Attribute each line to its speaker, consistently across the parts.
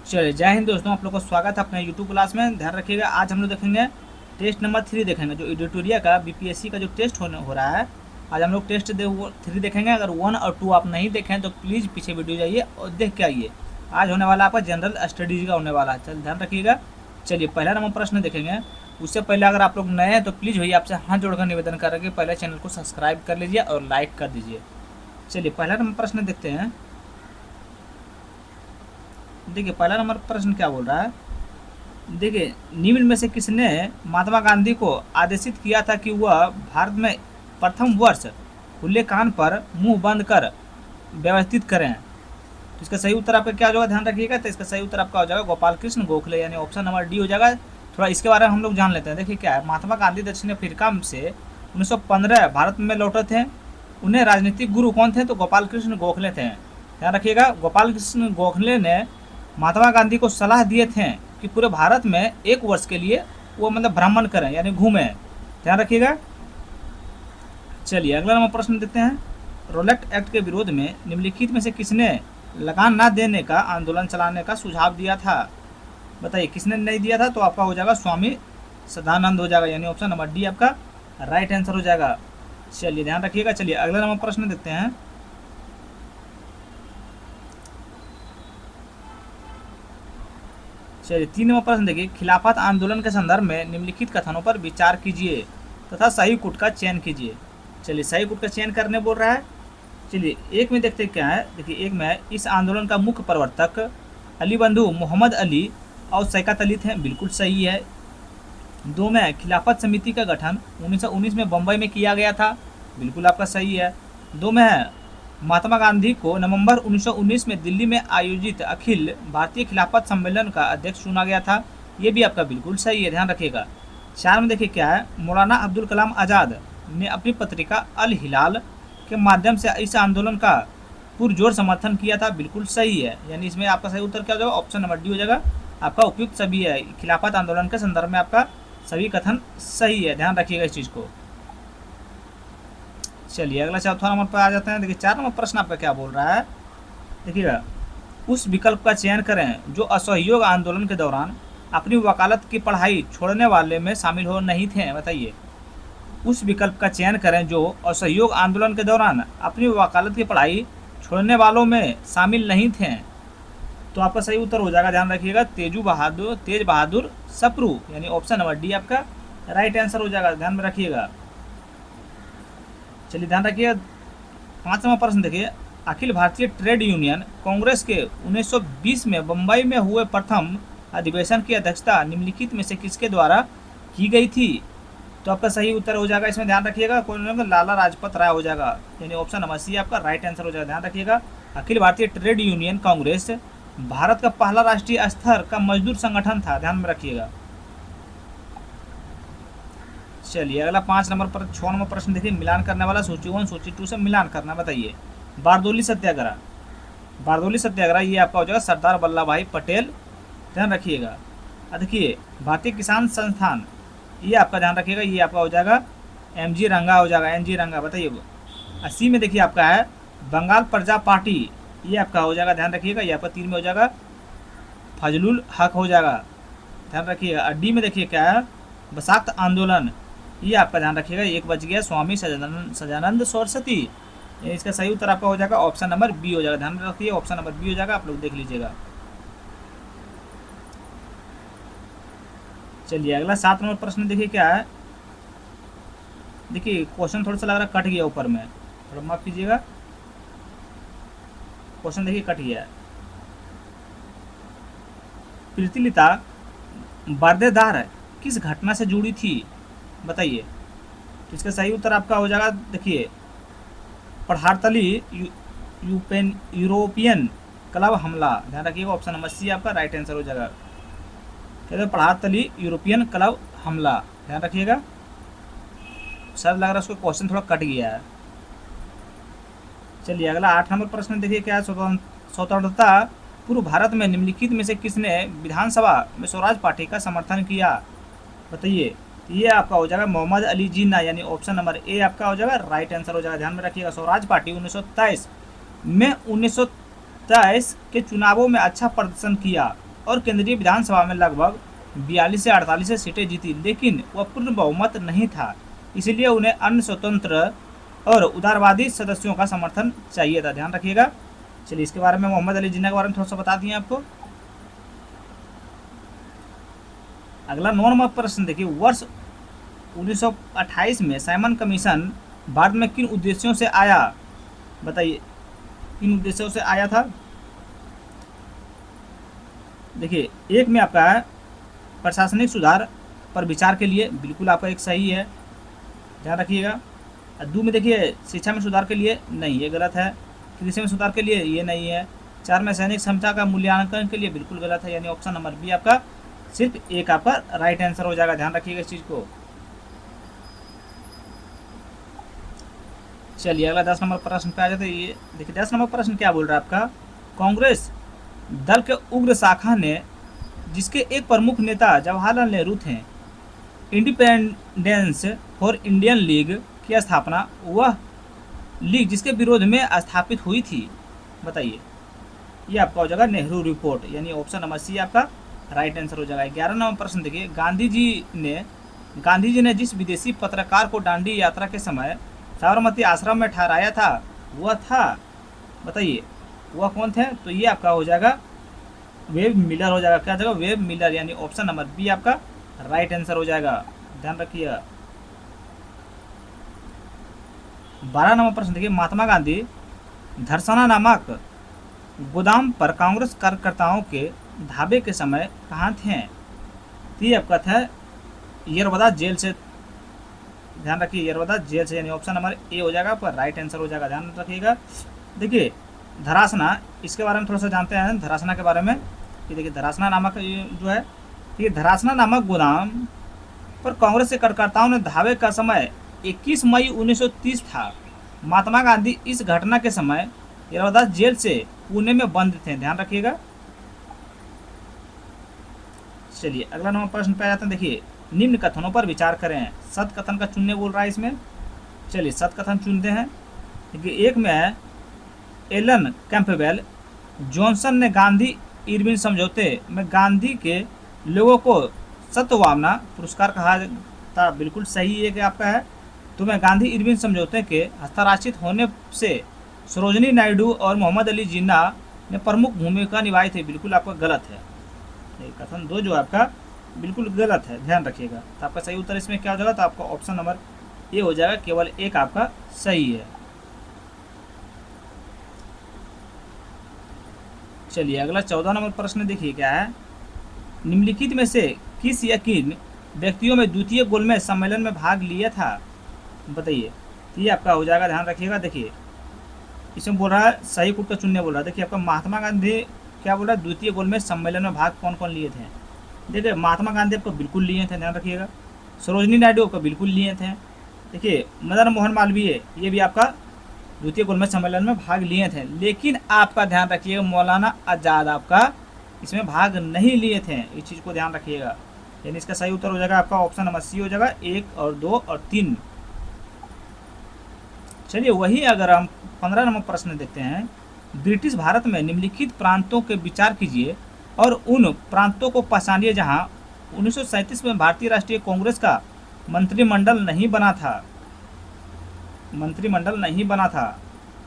Speaker 1: चलिए, जय हिंद दोस्तों, आप लोग को स्वागत है अपने यूट्यूब क्लास में। ध्यान रखिएगा, आज हम लोग देखेंगे टेस्ट नंबर 3 देखेंगे, जो एडिटोरिया का बीपीएससी का जो टेस्ट हो रहा है। आज हम लोग टेस्ट 3 देखेंगे। अगर 1 और 2 आप नहीं देखें तो प्लीज़ पीछे वीडियो जाइए और देख के आइए। आज होने वाला आपका जनरल स्टडीज का होने वाला है। चल ध्यान रखिएगा। चलिए, पहला नंबर प्रश्न देखेंगे। उससे पहले अगर आप लोग नए हैं तो प्लीज़ भैया आपसे हाथ जोड़कर निवेदन कर रहे कि पहले चैनल को सब्सक्राइब कर लीजिए और लाइक कर दीजिए। चलिए, पहला नंबर प्रश्न देखते हैं। देखिए, पहला नंबर प्रश्न क्या बोल रहा है। देखिए, निम्न में से किसने महात्मा गांधी को आदेशित किया था कि वह भारत में प्रथम वर्ष खुले कान पर मुंह बंद कर व्यवस्थित करें। तो इसका सही उत्तर आपका क्या हो जाएगा, ध्यान रखिएगा। तो इसका सही उत्तर आपका हो जाएगा गोपाल कृष्ण गोखले, यानी ऑप्शन नंबर डी हो जाएगा। थोड़ा इसके बारे में हम लोग जान लेते हैं। देखिए क्या है, महात्मा गांधी दक्षिण अफ्रीका से 1915 भारत में लौटे थे। उन्हें राजनीतिक गुरु कौन थे, तो गोपाल कृष्ण गोखले थे। ध्यान रखिएगा, गोपाल कृष्ण गोखले ने महात्मा गांधी को सलाह दिए थे कि पूरे भारत में 1 वर्ष के लिए वो मतलब भ्रमण करें, यानी घूमें। ध्यान रखिएगा। चलिए, अगला नंबर प्रश्न देखते हैं। रोलेट एक्ट के विरोध में निम्नलिखित में से किसने लगान न देने का आंदोलन चलाने का सुझाव दिया था। बताइए किसने नहीं दिया था, तो आपका हो जाएगा स्वामी सदानंद हो जाएगा, यानी ऑप्शन नंबर डी आपका राइट आंसर हो जाएगा। चलिए, ध्यान रखिएगा। चलिए, अगला नंबर प्रश्न देखते हैं। चलिए, 3 नंबर प्रश्न देखिए। खिलाफत आंदोलन के संदर्भ में निम्नलिखित कथनों पर विचार कीजिए तथा सही गुट का चयन कीजिए। चलिए, सही गुट का चयन करने बोल रहा है। चलिए, एक में देखते क्या है। देखिए, एक में इस आंदोलन का मुख्य प्रवर्तक अली बंधु मोहम्मद अली और शौकत अली थे, बिल्कुल सही है। 2 में खिलाफत समिति का गठन 1919 में बम्बई में किया गया था, बिल्कुल आपका सही है। 2 में है महात्मा गांधी को नवंबर 1919 में दिल्ली में आयोजित अखिल भारतीय खिलाफत सम्मेलन का अध्यक्ष चुना गया था, ये भी आपका बिल्कुल सही है, ध्यान रखिएगा। 4 में देखिए क्या है, मौलाना अब्दुल कलाम आज़ाद ने अपनी पत्रिका अल हिलाल के माध्यम से इस आंदोलन का पुरजोर समर्थन किया था, बिल्कुल सही है। यानी इसमें आपका सही उत्तर क्या हो जाएगा, ऑप्शन नंबर डी हो जाएगा। आपका उपयुक्त सभी है, खिलाफत आंदोलन के संदर्भ में आपका सभी कथन सही है, ध्यान रखिएगा इस चीज़ को। चलिए, अगला चौथा नंबर पर आ जाते हैं। देखिए, 4 नंबर प्रश्न आपका क्या बोल रहा है। देखिएगा, उस विकल्प का चयन करें जो असहयोग आंदोलन के दौरान अपनी वकालत की पढ़ाई छोड़ने वाले में शामिल हो नहीं थे। बताइए, उस विकल्प का चयन करें जो असहयोग आंदोलन के दौरान अपनी वकालत की पढ़ाई छोड़ने वालों में शामिल नहीं थे। तो आपका सही उत्तर हो जाएगा, ध्यान रखिएगा, तेज बहादुर सप्रू, यानी ऑप्शन नंबर डी आपका राइट आंसर हो जाएगा, ध्यान में रखिएगा। चलिए, ध्यान रखिए। 5 नंबर प्रश्न देखिए। अखिल भारतीय ट्रेड यूनियन कांग्रेस के 1920 में बम्बई में हुए प्रथम अधिवेशन की अध्यक्षता निम्नलिखित में से किसके द्वारा की गई थी। तो आपका सही उत्तर हो जाएगा, इसमें ध्यान रखिएगा, कौन, लाला लाजपत राय हो जाएगा, यानी ऑप्शन नंबर सी आपका राइट आंसर हो जाएगा, ध्यान रखिएगा। अखिल भारतीय ट्रेड यूनियन कांग्रेस भारत का पहला राष्ट्रीय स्तर का मजदूर संगठन था, ध्यान में रखिएगा। चलिए, अगला 5 नंबर पर 6 नंबर प्रश्न देखिए। मिलान करने वाला सूची 1 सूची 2 से मिलान करना। बताइए, बारदोली सत्याग्रह, बारदोली सत्याग्रह ये आपका हो जाएगा सरदार वल्लभ भाई पटेल, ध्यान रखिएगा। देखिए, भारतीय किसान संस्थान ये आपका ध्यान रखिएगा, ये आपका हो जाएगा एमजी रंगा हो जाएगा, एनजी रंगा। बताइए, 80 में देखिए आपका है बंगाल प्रजा पार्टी, ये आपका हो जाएगा, ध्यान रखिएगा, ये आपका 3 में हो जाएगा फजलुल हक हो जाएगा, ध्यान रखिएगा। डी में देखिए क्या है बसाक्त आंदोलन, ये आपका ध्यान रखिएगा, 1 बच गया स्वामी सदानंद सरस्वती, इसका सही उत्तर आपका हो जाएगा ऑप्शन नंबर बी हो जाएगा, ध्यान रखिए, ऑप्शन नंबर बी हो जाएगा, आप लोग देख लीजिएगा। चलिए, अगला 7 नंबर प्रश्न देखिए क्या है। देखिए, क्वेश्चन थोड़ा सा लग रहा है कट गया ऊपर में, थोड़ा माफ कीजिएगा, क्वेश्चन देखिए कट गया है। प्रीतिलिता बर्देदार किस घटना से जुड़ी थी। बताइए, तो इसका सही उत्तर आपका हो जाएगा, देखिए, पढ़ारतली यूरोपियन क्लब हमला, ध्यान रखिएगा, ऑप्शन नंबर सी आपका राइट आंसर हो जाएगा। कहते हैं पढ़ारतली यूरोपियन क्लब हमला, ध्यान रखिएगा। सर लग रहा है उसको क्वेश्चन थोड़ा कट गया है। चलिए, अगला 8 नंबर प्रश्न देखिए क्या है। स्वतंत्रता पूर्व भारत में निम्नलिखित में से किसने विधानसभा में स्वराज पार्टी का समर्थन किया। बताइए, ये आपका हो जाएगा मोहम्मद अली जिन्ना, यानी ऑप्शन नंबर ए आपका हो जाएगा राइट आंसर हो जाएगा, ध्यान में रखिएगा। स्वराज पार्टी 1923 में 1923 के चुनावों में अच्छा प्रदर्शन किया, और केंद्रीय विधानसभा में लगभग 42 से 48 सीटें जीती, लेकिन वह पूर्ण बहुमत नहीं था, इसलिए उन्हें अन्य स्वतंत्र और उदारवादी सदस्यों का समर्थन चाहिए था। ध्यान रखिएगा। चलिए इसके बारे में मोहम्मद अली जिन्ना के बारे में थोड़ा सा बता दिए आपको। अगला 9 नंबर प्रश्न देखिए, वर्ष 1928 में साइमन कमीशन भारत में किन उद्देश्यों से आया? बताइए किन उद्देश्यों से आया था? देखिए, एक में आपका है प्रशासनिक सुधार पर विचार के लिए, बिल्कुल आपका एक सही है, ध्यान रखिएगा। दो में देखिए शिक्षा में सुधार के लिए, नहीं ये गलत है। कृषि में सुधार के लिए, ये नहीं है। 4 में सैनिक क्षमता का मूल्यांकन के लिए, बिल्कुल गलत है, यानी ऑप्शन नंबर बी आपका सिर्फ एक आपका राइट आंसर हो जाएगा। ध्यान रखिएगा इस चीज को। चलिए अगला 10 नंबर प्रश्न पे आ जाते हैं। ये देखिए 10 नंबर प्रश्न क्या बोल रहा है आपका, कांग्रेस दल के उग्र शाखा ने, जिसके एक प्रमुख नेता जवाहरलाल नेहरू थे, इंडिपेंडेंस फॉर इंडियन लीग की स्थापना, वह लीग जिसके विरोध में स्थापित हुई थी? बताइए। ये आपका हो जाएगा नेहरू रिपोर्ट, यानी ऑप्शन नंबर सी आपका राइट आंसर हो जाएगा। 11 नंबर प्रश्न देखिए, गांधी जी ने जिस विदेशी पत्रकार को दांडी यात्रा के समय साबरमती आश्रम में ठहराया था, वह था, बताइए वह कौन थे? तो ये आपका हो जाएगा वेब मिलर हो जाएगा। क्या हो जाएगा? वेब मिलर, यानी ऑप्शन नंबर बी आपका राइट आंसर हो जाएगा। ध्यान रखिएगा। 12 नंबर प्रश्न देखिए, महात्मा गांधी धरसना नामक गोदाम पर कांग्रेस कार्यकर्ताओं के धाबे के समय कहाँ थे? तो ये आपका था यरवदा जेल से। ध्यान रखिए, यरवदा जेल से, यानी ऑप्शन नंबर ए हो जाएगा, पर राइट आंसर हो जाएगा। ध्यान रखिएगा। देखिए धरासना, इसके बारे में थोड़ा सा जानते हैं धरासना के बारे में। कि देखिए धरासना नामक जो है, ये धरासना नामक गोदाम पर कांग्रेस के कार्यकर्ताओं ने धावे का समय 21 मई 1930 था। महात्मा गांधी इस घटना के समय यरवदा जेल से पुणे में बंद थे। ध्यान रखिएगा। चलिए अगला नंबर प्रश्न पे आ जाते हैं। देखिए, निम्न कथनों पर विचार करें। सत कथन का चुनने बोल रहा है इसमें। चलिए सत कथन चुनते हैं। देखिए एक में है, एलन कैंपबेल जॉनसन ने गांधी इरविन समझौते में गांधी के लोगों को सत्भावना पुरस्कार कहा था। बिल्कुल सही है कि आपका है। तो मैं गांधी इरविन समझौते के हस्ताक्षरित होने से सरोजनी नायडू और मोहम्मद अली जिन्ना ने प्रमुख भूमिका निभाई थी। बिल्कुल आपका गलत है। कथन 2 जो आपका बिल्कुल गलत है, ध्यान रखिएगा। तो आपका सही उत्तर इसमें क्या हो जाएगा? तो आपका ऑप्शन नंबर ए हो जाएगा, केवल एक आपका सही है। चलिए अगला 14 नंबर प्रश्न देखिए क्या है, निम्नलिखित में से किस या किन व्यक्तियों में द्वितीय गोलमेज सम्मेलन में भाग लिया था? बताइए। तो ये आपका हो जाएगा, ध्यान रखिएगा। देखिए इसमें बोल रहा है सही कूट का चुनने बोल रहा है। देखिए आपका महात्मा गांधी क्या बोल रहा है, द्वितीय गोलमेज सम्मेलन में भाग कौन कौन लिए थे? देखिए महात्मा गांधी आपको बिल्कुल लिए थे, ध्यान रखिएगा। सरोजनी नायडू आपको बिल्कुल लिए थे। देखिए मदन मोहन मालवीय, ये भी आपका द्वितीय गोलमेज सम्मेलन में भाग लिए थे। लेकिन आपका ध्यान रखिएगा, मौलाना आज़ाद आपका इसमें भाग नहीं लिए थे। इस चीज़ को ध्यान रखिएगा। यानी इसका सही उत्तर हो जाएगा आपका ऑप्शन नंबर सी हो जाएगा, 1 और 2 और 3। चलिए वही अगर हम 15 नंबर प्रश्न देखते हैं, ब्रिटिश भारत में निम्नलिखित प्रांतों के विचार कीजिए और उन प्रांतों को पहचानिए जहां 1937 में भारतीय राष्ट्रीय कांग्रेस का मंत्रिमंडल नहीं बना था। मंत्रिमंडल नहीं बना था।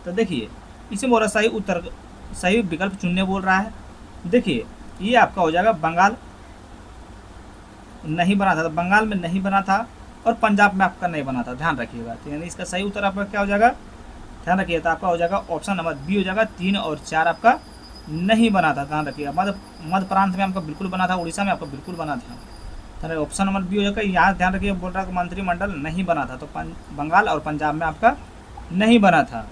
Speaker 1: तो देखिए इसमें बोल रहा सही उत्तर, सही विकल्प चुनने बोल रहा है। देखिए ये आपका हो जाएगा बंगाल नहीं बना था, तो बंगाल में नहीं बना था और पंजाब में आपका नहीं बना था। ध्यान रखिएगा। तो यानी इसका सही उत्तर आपका क्या हो जाएगा? ध्यान रखिए। तो आपका हो जाएगा ऑप्शन नंबर बी हो जाएगा, 3 और 4 आपका नहीं बना था। ध्यान रखिएगा। मध्य प्रांत में आपका बिल्कुल बना था, उड़ीसा में आपका बिल्कुल बना था। ऑप्शन नंबर बी हो जाएगा। यहाँ ध्यान रखिए, बोल रहा है मंत्रिमंडल नहीं बना था, तो बंगाल और पंजाब में आपका नहीं बना था।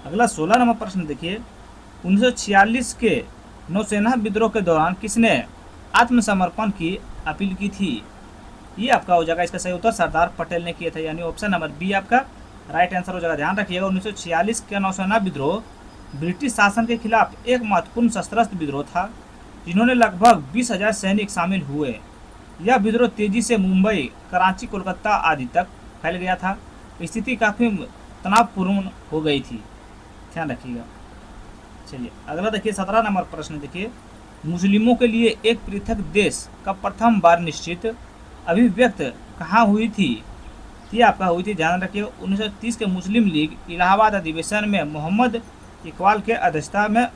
Speaker 1: अगला 16 नंबर प्रश्न देखिए, 1946 के नौसेना विद्रोह के दौरान किसने आत्मसमर्पण की अपील की थी? ये आपका हो जाएगा, इसका सही उत्तर सरदार पटेल ने किए थे। यानी ऑप्शन नंबर बी आपका राइट आंसर हो जाएगा। ध्यान रखिएगा, 1946 का नौसेना विद्रोह ब्रिटिश शासन के खिलाफ एक महत्वपूर्ण सशस्त्र विद्रोह था, जिन्होंने लगभग 20,000 सैनिक शामिल हुए। यह विद्रोह तेजी से मुंबई, कराची, कोलकाता आदि तक फैल गया था। स्थिति काफ़ी तनावपूर्ण हो गई थी। ध्यान रखिएगा। चलिए अगला देखिए 17 नंबर प्रश्न देखिए, मुस्लिमों के लिए एक पृथक देश का प्रथम बार निश्चित अभिव्यक्त कहाँ हुई थी? ये आपका हुई थी, ध्यान रखिए 1930 के मुस्लिम लीग इलाहाबाद अधिवेशन में मोहम्मद इकबाल के अध्यक्षता में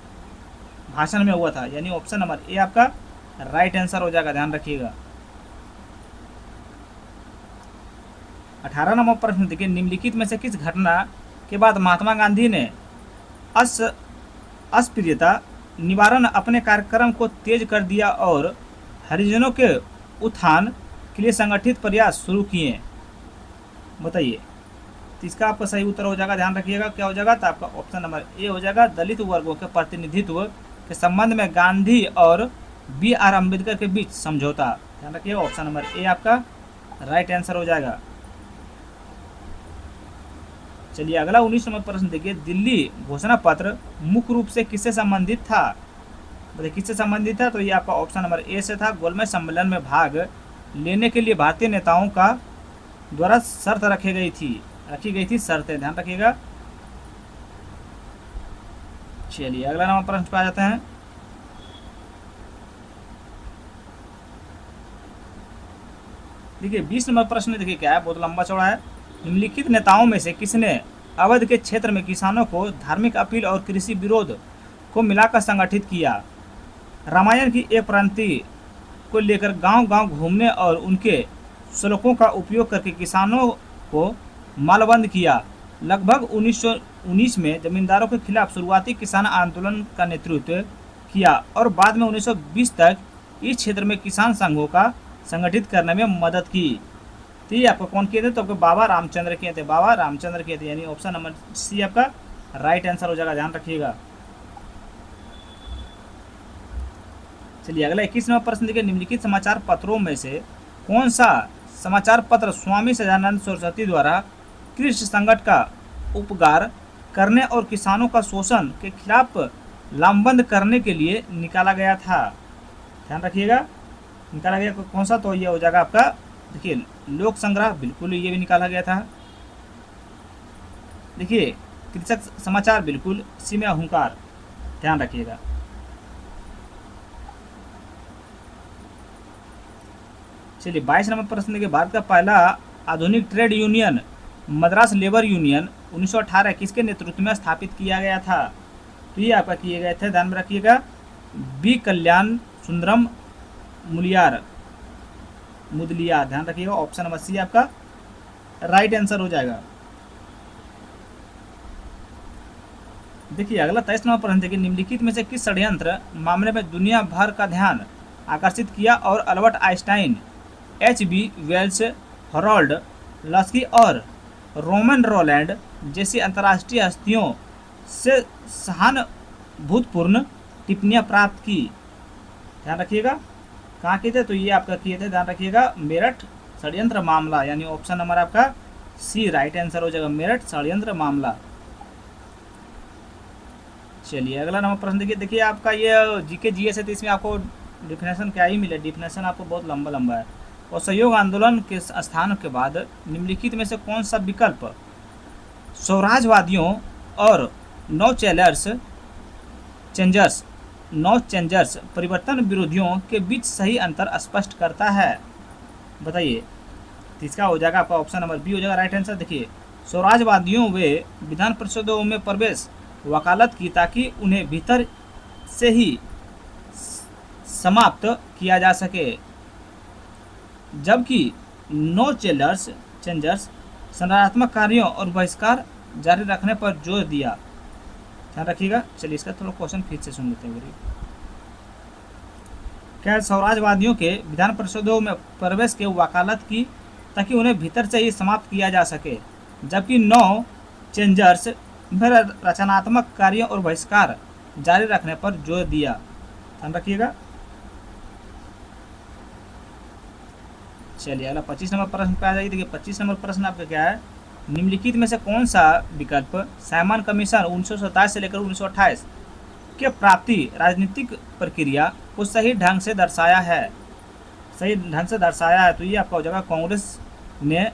Speaker 1: भाषण में हुआ था, यानी ऑप्शन नंबर ए आपका राइट आंसर हो जाएगा, ध्यान रखिएगा। 18 नंबर प्रश्न देखिए, निम्नलिखित में से किस घटना के बाद महात्मा गांधी ने अस्पृश्यता निवारण अपने कार्यक्रम को तेज कर दिया और हरिजनों के उत्थान के लिए संगठित प्रयास शुरू किए? बताइए। तो इसका आपका सही उत्तर हो जाएगा, ध्यान रखिएगा क्या हो जाएगा, तो आपका ऑप्शन नंबर ए हो जाएगा। दलित वर्गों के प्रतिनिधित्व के संबंध में गांधी और बी.आर. अम्बेडकर के बीच समझौता, ध्यान रखिएगा ऑप्शन नंबर ए आपका राइट आंसर हो जाएगा। चलिए अगला 19 नंबर प्रश्न देखिए, दिल्ली घोषणा पत्र मुख्य रूप से किससे संबंधित था? बताइए किससे संबंधित था, तो ये आपका ऑप्शन नंबर ए से था। गोलमेज सम्मेलन में भाग लेने के लिए भारतीय नेताओं का द्वारा शर्त रखी गई थी शर्तें, ध्यान रखिएगा। चलिए अगला नंबर प्रश्न पे आ जाते हैं। देखिए 20 नंबर प्रश्न देखिए क्या है, बहुत लंबा चौड़ा है। निम्नलिखित नेताओं में से किसने अवध के क्षेत्र में किसानों को धार्मिक अपील और कृषि विरोध को मिलाकर संगठित किया? रामायण की एक पंक्ति को लेकर गांव-गांव घूमने और उनके श्लोकों का उपयोग करके किसानों को मालबंद किया। लगभग 1919 में जमींदारों के खिलाफ शुरुआती किसान आंदोलन का नेतृत्व किया और बाद में 1920 तक इस क्षेत्र में किसान संघों का संगठित करने में मदद की। तो ये आपको कौन किए थे, तो आपको बाबा रामचंद्र किए थे, बाबा रामचंद्र किए थे, यानी ऑप्शन नंबर सी आपका राइट आंसर हो जाएगा, ध्यान रखिएगा। चलिए अगला 21 नंबर प्रश्न देखिए, निम्नलिखित समाचार पत्रों में से कौन सा समाचार पत्र स्वामी सदानंद सरस्वती द्वारा कृषि संकट का उपकार करने और किसानों का शोषण के खिलाफ लामबंद करने के लिए निकाला गया था? ध्यान रखिएगा, निकाला गया कौन सा, तो ये हो जाएगा आपका देखिए लोक संग्रह, बिल्कुल ये भी निकाला गया था। देखिए कृषक समाचार बिल्कुल, इसी में हुंकार, ध्यान रखिएगा। चलिए 22 नंबर प्रश्न देखिए, भारत का पहला आधुनिक trade union Madras labour union 1918 किसके नेतृत्व में स्थापित किया गया था? तो ये आपका किए गए थे, ध्यान में रखिएगा, बी कल्याण सुंदरम मुदलियार, ध्यान रखिएगा ऑप्शन नंबर सी आपका राइट आंसर हो जाएगा। देखिए अगला 23 नंबर प्रश्न देखिए, निम्नलिखित में से किस षड्यंत्र मामले में दुनिया भर का ध्यान आकर्षित किया और Albert Einstein, H B. Wells, Harold Laski और रोमन रोलैंड जैसी अंतर्राष्ट्रीय हस्तियों से सहानुभूतिपूर्ण टिप्पणियां प्राप्त की? ध्यान रखिएगा कहाँ किए थे, तो ये आपका किए थे, ध्यान रखिएगा मेरठ षड्यंत्र मामला, यानी ऑप्शन नंबर आपका सी राइट आंसर हो जाएगा, मेरठ षड्यंत्र मामला। चलिए अगला नंबर प्रश्न देखिए आपका ये जीके जीएस है, तो इसमें आपको डिफिनेशन क्या ही मिले, डिफिनेशन आपको बहुत लंबा है। और सहयोग आंदोलन के स्थान के बाद निम्नलिखित में से कौन सा विकल्प स्वराजवादियों और नौ चेंजर्स परिवर्तन विरोधियों के बीच सही अंतर स्पष्ट करता है? बताइए। तो इसका हो जाएगा आपका ऑप्शन नंबर बी हो जाएगा राइट आंसर। देखिए स्वराजवादियों वे विधान परिषदों में प्रवेश वकालत की ताकि उन्हें भीतर से ही समाप्त किया जा सके, जबकि नो चेंजर्स संरचनात्मक कार्यों और बहिष्कार जारी रखने पर जोर दिया। ध्यान रखिएगा। चलिए इसका थोड़ा क्वेश्चन फिर से सुन लेते हैं। क्या स्वराजवादियों के विधान परिषदों में प्रवेश के वकालत की ताकि उन्हें भीतर से ही समाप्त किया जा सके, जबकि नो चेंजर्स में रचनात्मक कार्यों और बहिष्कार जारी रखने पर जोर दिया। ध्यान रखिएगा। चलिए अगला 25 नंबर प्रश्न पे आ जाइए। देखिए 25 नंबर प्रश्न आपका क्या है, निम्नलिखित में से कौन सा विकल्प साइमन कमीशन 1927 से लेकर 1928 के प्राप्ति राजनीतिक प्रक्रिया को सही ढंग से दर्शाया है? तो ये आपका हो जाएगा कांग्रेस ने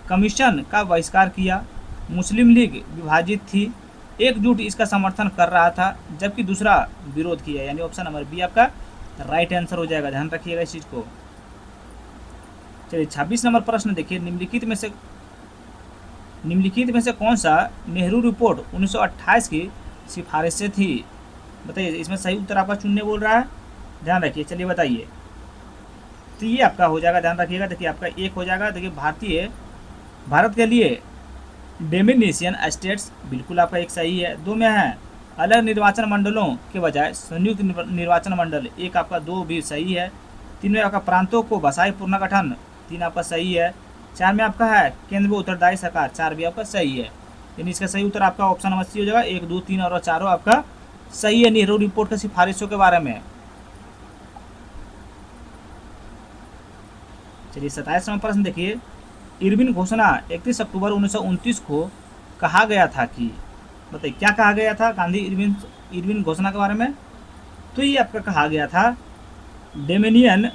Speaker 1: कमीशन का बहिष्कार किया, मुस्लिम लीग विभाजित थी, एकजुट इसका समर्थन कर रहा था, जबकि दूसरा विरोध किया, यानी ऑप्शन नंबर बी आपका राइट आंसर हो जाएगा। ध्यान रखिएगा इस चीज़ को। चलिए 26 नंबर प्रश्न देखिए, निम्नलिखित में से कौन सा नेहरू रिपोर्ट 1928 की सिफारिशें थी? बताइए, इसमें सही उत्तर आपका चुनने बोल रहा है। ध्यान रखिए, चलिए बताइए। तो ये आपका हो जाएगा, ध्यान रखिएगा। देखिए आपका एक हो जाएगा। देखिए भारत के लिए डोमिनियन स्टेट्स बिल्कुल आपका एक सही है। दो में है अलग निर्वाचन मंडलों के बजाय संयुक्त निर्वाचन मंडल, एक आपका दो भी सही है। तीन में आपका प्रांतों को बसाई पुनर्गठन, तीन आपका सही है। चार में आपका है केंद्र में उत्तरदायी सरकार, चार भी आपका सही है। यानी इसका सही उत्तर आपका ऑप्शन नंबर सी हो जाएगा। एक दो तीन और चारों आपका सही है नेहरू रिपोर्ट की सिफारिशों के बारे में। चलिए 27 नंबर प्रश्न देखिए, इरविन घोषणा 31 अक्टूबर 1929 को कहा गया था कि, बताइए क्या कहा गया था गांधी इरविन घोषणा के बारे में? तो ये आपका कहा गया था डोमिनियन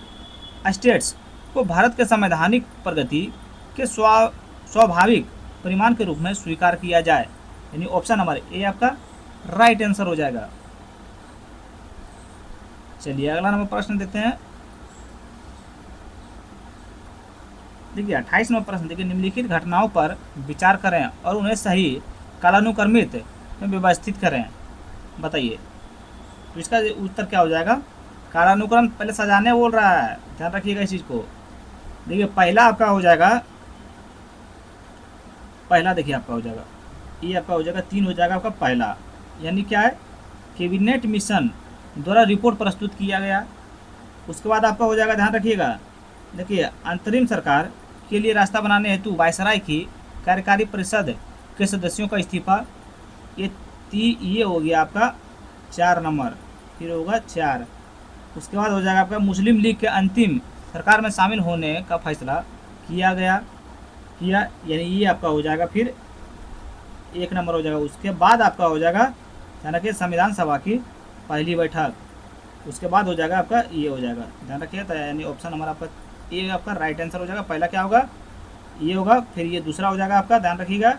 Speaker 1: स्टेट्स को भारत के संवैधानिक प्रगति के स्वाभाविक परिमाण के रूप में स्वीकार किया जाए, यानी ऑप्शन नंबर ए आपका राइट आंसर हो जाएगा। चलिए अगला नंबर प्रश्न देखते हैं। देखिए 28 नंबर प्रश्न देखिए, निम्नलिखित घटनाओं पर विचार करें और उन्हें सही कालानुक्रमित में व्यवस्थित करें। बताइए, तो इसका उत्तर क्या हो जाएगा? कालानुक्रम पहले सजाने बोल रहा है, ध्यान रखिएगा इस चीज़ को। देखिए पहला आपका हो जाएगा, पहला देखिए आपका हो जाएगा, ये आपका हो जाएगा 3 हो जाएगा आपका पहला, यानी क्या है, कैबिनेट मिशन द्वारा रिपोर्ट प्रस्तुत किया गया। उसके बाद आपका हो जाएगा, ध्यान रखिएगा, देखिए अंतरिम सरकार के लिए रास्ता बनाने हेतु वायसराय की कार्यकारी परिषद के सदस्यों का इस्तीफा, ये हो गया आपका 4 नंबर, फिर होगा 4। उसके बाद हो जाएगा आपका मुस्लिम लीग के अंतिम सरकार में शामिल होने का फैसला किया, यानी ये आपका हो जाएगा फिर 1 नंबर हो जाएगा। उसके बाद आपका हो जाएगा, ध्यान रखिए, संविधान सभा की पहली बैठक। उसके बाद हो जाएगा आपका ये हो जाएगा, ध्यान रखिए, तो यानी ऑप्शन नंबर आपका ये आपका राइट आंसर हो जाएगा। पहला क्या होगा, ये होगा, फिर ये दूसरा हो जाएगा आपका, ध्यान रखिएगा,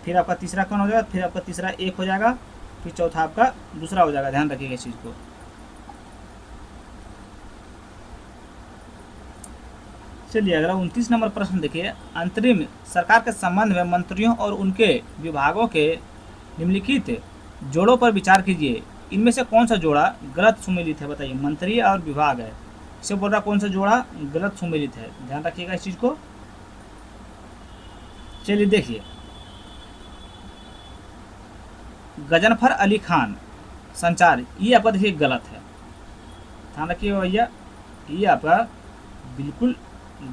Speaker 1: फिर आपका तीसरा कौन हो जाएगा, फिर आपका तीसरा 1 हो जाएगा, फिर चौथा आपका दूसरा हो जाएगा। ध्यान रखिएगा इस चीज़ को। चलिए अगला 29 नंबर प्रश्न देखिए, अंतरिम सरकार के संबंध में मंत्रियों और उनके विभागों के निम्नलिखित जोड़ों पर विचार कीजिए। इनमें से कौन सा जोड़ा गलत सुमेलित है? बताइए, मंत्री और विभाग है, इसे बोल रहा कौन सा जोड़ा गलत सुमेलित है? ध्यान रखिएगा इस चीज़ को। चलिए देखिए, गजनफर अली खान संचार, ये आपका देखिए गलत है, ध्यान रखिएगा भैया, ये आपका बिल्कुल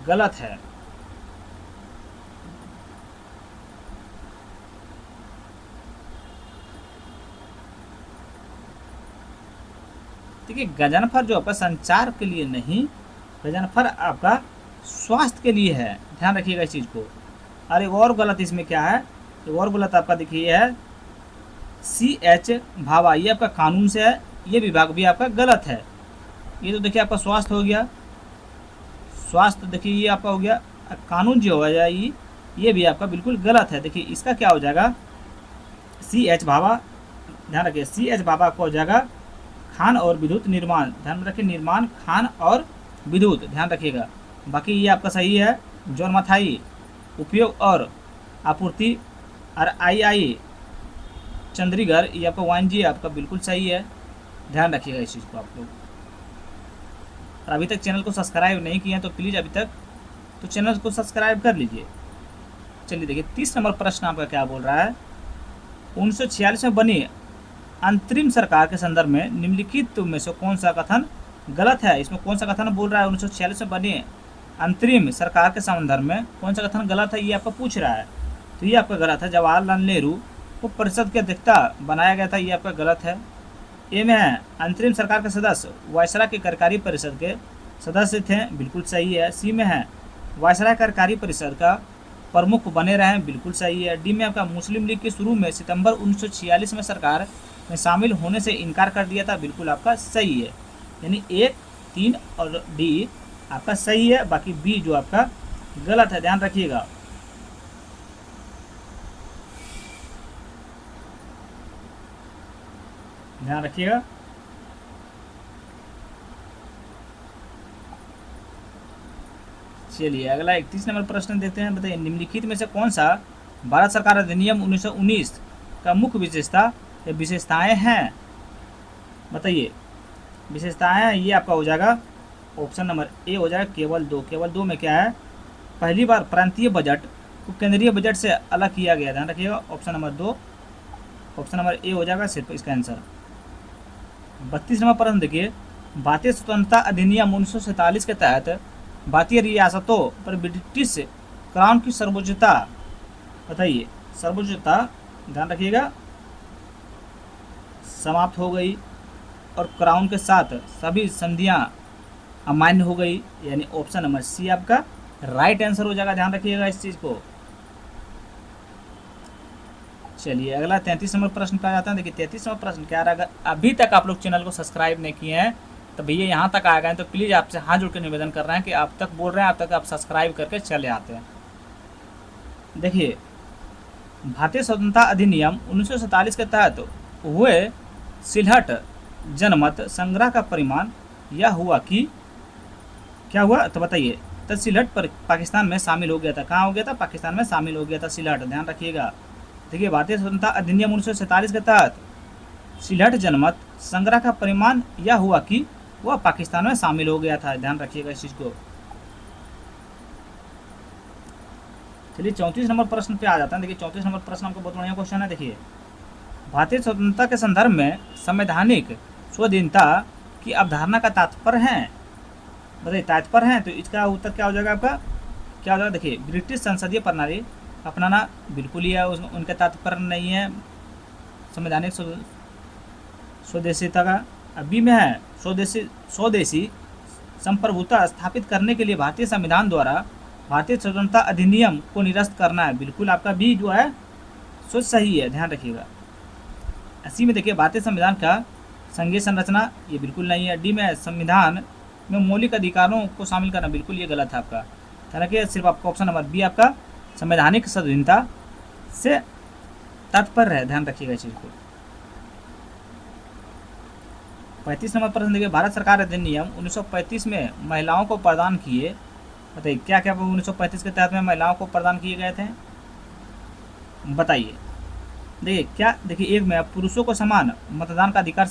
Speaker 1: गलत है। देखिए गजनफर जो आपका संचार के लिए नहीं, गजनफर आपका स्वास्थ्य के लिए है, ध्यान रखिएगा इस चीज़ को। और एक और गलत इसमें क्या है, एक और गलत आपका देखिए है CH भाभा, ये आपका कानून से है, ये विभाग भी आपका गलत है। ये तो देखिए आपका स्वास्थ्य हो गया, स्वास्थ्य देखिए ये आपका हो गया, कानून जो हो जाए ये भी आपका बिल्कुल गलत है। देखिए इसका क्या हो जाएगा, CH भाभा, ध्यान रखिए, CH भाभा को हो जाएगा खान और विद्युत निर्माण, ध्यान रखिए, निर्माण, खान और विद्युत, ध्यान रखिएगा। बाकी ये आपका सही है, जॉन मथाई उपयोग और आपूर्ति, और II चंद्रीगढ़, ये आपका वाणिज्य आपका बिल्कुल सही है, ध्यान रखिएगा इस चीज़ को आप लोग। और अभी तक चैनल को सब्सक्राइब नहीं किए हैं तो प्लीज़ अभी तक तो चैनल को सब्सक्राइब कर लीजिए। चलिए देखिए 30 नंबर प्रश्न आपका क्या बोल रहा है, 1946 में बनी अंतरिम सरकार के संदर्भ में निम्नलिखित में से कौन सा कथन गलत है? इसमें कौन सा कथन बोल रहा है, 1946 में बनी अंतरिम सरकार के संदर्भ में कौन सा कथन गलत है, ये आपका पूछ रहा है। तो ये आपका गलत है, जवाहरलाल नेहरू को परिषद की अध्यक्षता बनाया गया था, ये आपका गलत है। ए में है अंतरिम सरकार के सदस्य वायसराय की कार्यकारी परिषद के सदस्य थे, बिल्कुल सही है। सी में है वायसराय कार्यकारी परिषद का प्रमुख बने रहे, बिल्कुल सही है। डी में आपका मुस्लिम लीग के शुरू में सितंबर 1946 में सरकार में शामिल होने से इनकार कर दिया था, बिल्कुल आपका सही है। यानी 1, 3 और डी आपका सही है, बाकी बी जो आपका गलत है, ध्यान रखिएगा। ध्यान रखिएगा। चलिए अगला 31 नंबर प्रश्न देखते हैं। बताइए निम्नलिखित में से कौन सा भारत सरकार अधिनियम 1919 का मुख्य विशेषता या विशेषताएं हैं। बताइए विशेषताएं, ये आपका हो जाएगा ऑप्शन नंबर ए हो जाएगा केवल दो। केवल दो में क्या है, पहली बार प्रांतीय बजट को केंद्रीय बजट से अलग किया गया। ध्यान रखिएगा ऑप्शन नंबर दो, ऑप्शन नंबर ए हो जाएगा सिर्फ इसका आंसर। 32 नंबर प्रश्न देखिए, भारतीय स्वतंत्रता अधिनियम 1947 के तहत भारतीय रियासतों पर ब्रिटिश क्राउन की सर्वोच्चता। बताइए सर्वोच्चता, ध्यान रखिएगा, समाप्त हो गई और क्राउन के साथ सभी संधियां अमान्य हो गई, यानी ऑप्शन नंबर सी आपका राइट आंसर हो जाएगा। ध्यान रखिएगा इस चीज को। चलिए अगला 33 नंबर प्रश्न पे आ जाता है। देखिए 33 नंबर प्रश्न क्या रहा, अभी तक आप लोग चैनल को सब्सक्राइब नहीं किए हैं तो भैया यहाँ तक आ गए तो प्लीज़ आपसे हाथ जोड़ के निवेदन कर रहे हैं कि आप तक बोल रहे हैं, आप तक आप सब्सक्राइब करके चले आते हैं। देखिए भारतीय स्वतंत्रता अधिनियम 1947 के तहत हुए सिलहट जनमत संग्रह का परिमाण यह हुआ कि क्या हुआ, तो बताइए। तो सिलहट पर पाकिस्तान में शामिल हो गया था। कहाँ हो गया था, पाकिस्तान में शामिल हो गया था सिलहट। ध्यान रखिएगा। देखिए भारतीय स्वतंत्रता अधिनियम 1947 के तहत सिलहट जनमत संग्रह का परिमाण यह हुआ कि वह पाकिस्तान में शामिल हो गया था। ध्यान रखिएगा इस चीज को। चलिए 34 नंबर प्रश्न पे आ जाता है। देखिए 34 नंबर प्रश्न आपको बहुत बढ़िया क्वेश्चन है। देखिए भारतीय स्वतंत्रता के संदर्भ में संवैधानिक स्वाधीनता की अवधारणा का तात्पर्य है। बताइए तात्पर्य है, तो इसका उत्तर क्या हो जाएगा आपका, क्या हो जाएगा। देखिए ब्रिटिश संसदीय प्रणाली अपनाना बिल्कुल ही है, उनका तात्पर्य नहीं है संवैधानिक स्वदेशीता का। अभी में है स्वदेशी संप्रभुता स्थापित करने के लिए भारतीय संविधान द्वारा भारतीय स्वतंत्रता अधिनियम को निरस्त करना है। बिल्कुल आपका भी जो है सोच सही है। ध्यान रखिएगा। इसी में देखिए भारतीय संविधान का संघीय संरचना, ये बिल्कुल नहीं है। डी में संविधान में मौलिक अधिकारों को शामिल करना, बिल्कुल ये गलत है आपका। ध्यान रखिए सिर्फ आपका ऑप्शन नंबर बी आपका संवैधानिक स्वाधीनता से तात्पर्य है। ध्यान रखिएगा इस चीज को। 35 नंबर प्रश्न देखिए, भारत सरकार अधिनियम 1935 में महिलाओं को प्रदान किए। बताइए क्या क्या 1935 के तहत में महिलाओं को प्रदान किए गए थे। बताइए देखिए क्या, देखिए एक में पुरुषों को समान मतदान का अधिकार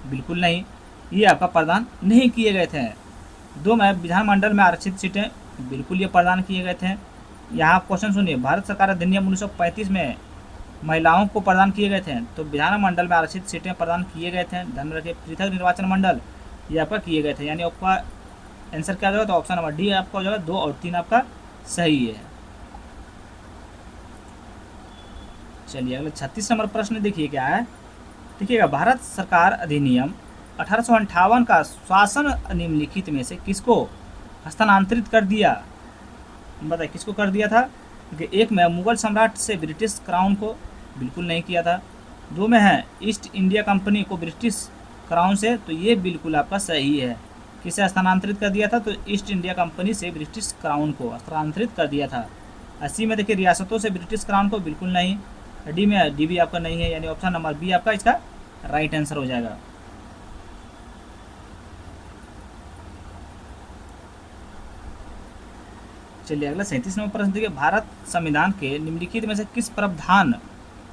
Speaker 1: बिल्कुल नहीं, ये आपका प्रदान नहीं किए गए थे। दो में विधानमंडल में आरक्षित सीटें, बिल्कुल ये प्रदान किए गए थे। यहाँ क्वेश्चन सुनिए, भारत सरकार अधिनियम 1935 में महिलाओं को प्रदान किए गए थे, तो विधानमंडल में आरक्षित सीटें प्रदान किए गए थे। ध्यान रखिए पृथक निर्वाचन मंडल ये आपका किए गए थे, यानी आपका आंसर क्या हो जाएगा, तो ऑप्शन नंबर डी आपका हो जाएगा। 2 और 3 आपका सही है। चलिए अगले 36 नंबर प्रश्न देखिए क्या है। देखिएगा भारत सरकार अधिनियम 1858 का शासन निम्नलिखित में से किसको हस्तांतरित कर दिया। बताइए किसको कर दिया था। एक में मुगल सम्राट से ब्रिटिश क्राउन को, बिल्कुल नहीं किया था। 2 में है ईस्ट इंडिया कंपनी को ब्रिटिश क्राउन से, तो ये बिल्कुल आपका सही है। किसे हस्तांतरित कर दिया था, तो ईस्ट इंडिया कंपनी से ब्रिटिश क्राउन को हस्तांतरित कर दिया था। 80 में देखिए रियासतों से ब्रिटिश क्राउन को, बिल्कुल नहीं। डी में डी भी आपका नहीं है, यानी ऑप्शन नंबर बी आपका इसका राइट आंसर हो जाएगा। चलिए अगला 37 नंबर प्रश्न देखिए, भारत संविधान के निम्नलिखित में से किस प्रावधान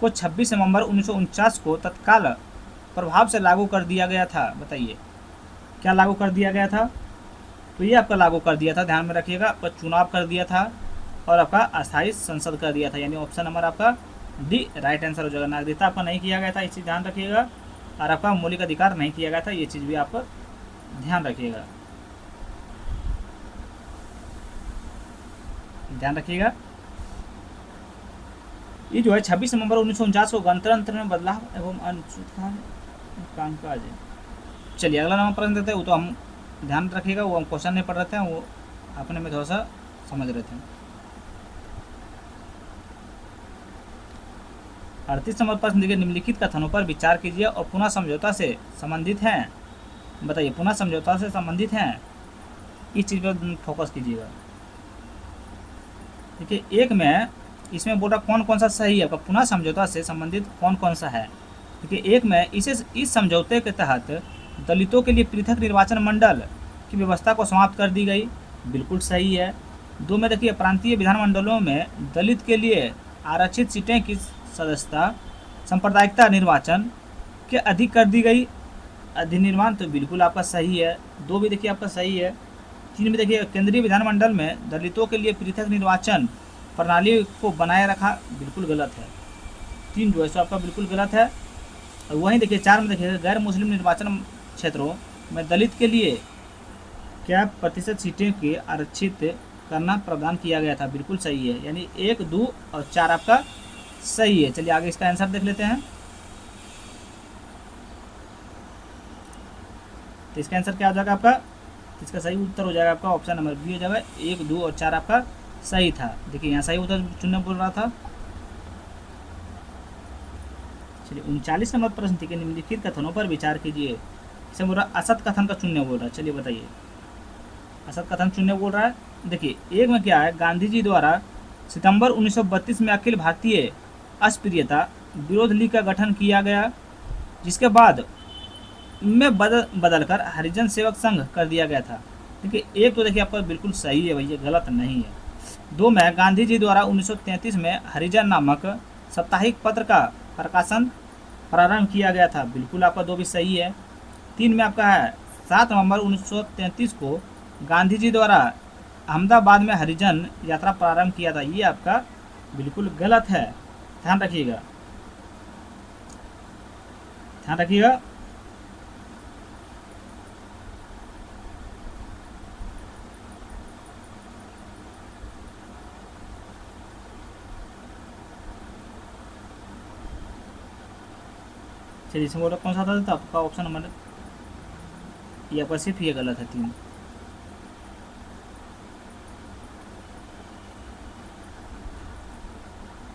Speaker 1: को 26 नवंबर 1949 को तत्काल प्रभाव से लागू कर दिया गया था। बताइए क्या लागू कर दिया गया था, तो ये आपका लागू कर दिया था। ध्यान में रखिएगा, आपका चुनाव कर दिया था और आपका अस्थायी संसद कर दिया था, यानी ऑप्शन नंबर आपका डी राइट आंसर हो जाएगा। नागरिकता आपका नहीं किया गया था, इस चीज़ ध्यान रखिएगा। और आपका मौलिक अधिकार नहीं किया गया था, ये चीज़ भी आप ध्यान रखिएगा। ध्यान रखिएगा ये जो है 26 नवंबर 1949 को गणतंत्र में बदलाव एवं अनुसूचना कामकाज है। चलिए अगला नंबर प्रश्न देते हैं, वो तो हम ध्यान रखिएगा, वो हम क्वेश्चन नहीं पढ़ रहे थे, वो अपने में थोड़ा सा समझ रहे थे। 38 नंबर प्रश्न देखिए, निम्नलिखित कथनों पर विचार कीजिए और पुनः समझौता से संबंधित हैं। बताइए पुनः समझौता से संबंधित हैं, इस चीज़ पर फोकस कीजिएगा। देखिए एक में इसमें बोल रहा कौन कौन सा सही है, आपका पुनः समझौता से संबंधित कौन कौन सा है। देखिए एक में इस समझौते के तहत दलितों के लिए पृथक निर्वाचन मंडल की व्यवस्था को समाप्त कर दी गई, बिल्कुल सही है। 2 में देखिए प्रांतीय विधानमंडलों में दलित के लिए आरक्षित सीटें की सदस्यता सांप्रदायिकता निर्वाचन के अधिक कर दी गई, अधिनिर्माण, तो बिल्कुल आपका सही है। 2 भी देखिए आपका सही है। 3 में देखिए केंद्रीय विधानमंडल में दलितों के लिए पृथक निर्वाचन प्रणाली को बनाए रखा, बिल्कुल गलत है। 3 जो है सो आपका बिल्कुल गलत है। और वहीं देखिए 4 में देखिए गैर मुस्लिम निर्वाचन क्षेत्रों में दलित के लिए क्या प्रतिशत सीटें के आरक्षित करना प्रावधान किया गया था, बिल्कुल सही है। यानी 1, 2 और 4 आपका सही है। चलिए आगे इसका आंसर देख लेते हैं। तो इसका आंसर क्या हो जाएगा आपका, इसका सही उत्तर हो जाएगा आपका ऑप्शन नंबर बी हो जाएगा। 1, 2 और 4 आपका सही था। देखिए यहाँ सही उत्तर चुनने बोल रहा था। चलिए 39 नंबर प्रश्न थी कि निम्नलिखित कथनों पर विचार कीजिए। इसे बोल रहा असत कथन का चुनने बोल रहा है। चलिए बताइए, असत कथन चुनने बोल रहा है। देखिए एक में क्या है, गांधी जी द्वारा सितंबर 1932 में अखिल भारतीय अस्पृश्यता विरोध लीग का गठन किया गया, जिसके बाद में बदलकर हरिजन सेवक संघ कर दिया गया था। देखिए एक तो देखिए आपका बिल्कुल सही है भैया, गलत नहीं है। 2 में गांधी जी द्वारा 1933 में हरिजन नामक साप्ताहिक पत्र का प्रकाशन प्रारंभ किया गया था, बिल्कुल आपका 2 भी सही है। 3 में आपका है 7 नवंबर 1933 को गांधी जी द्वारा अहमदाबाद में हरिजन यात्रा प्रारंभ किया था, ये आपका बिल्कुल गलत है। ध्यान रखिएगा, ध्यान रखिएगा। चलिए इसमें बोला कौन सा था, तो आपका ऑप्शन नंबर ये आपका सिर्फ ये गलत है। 3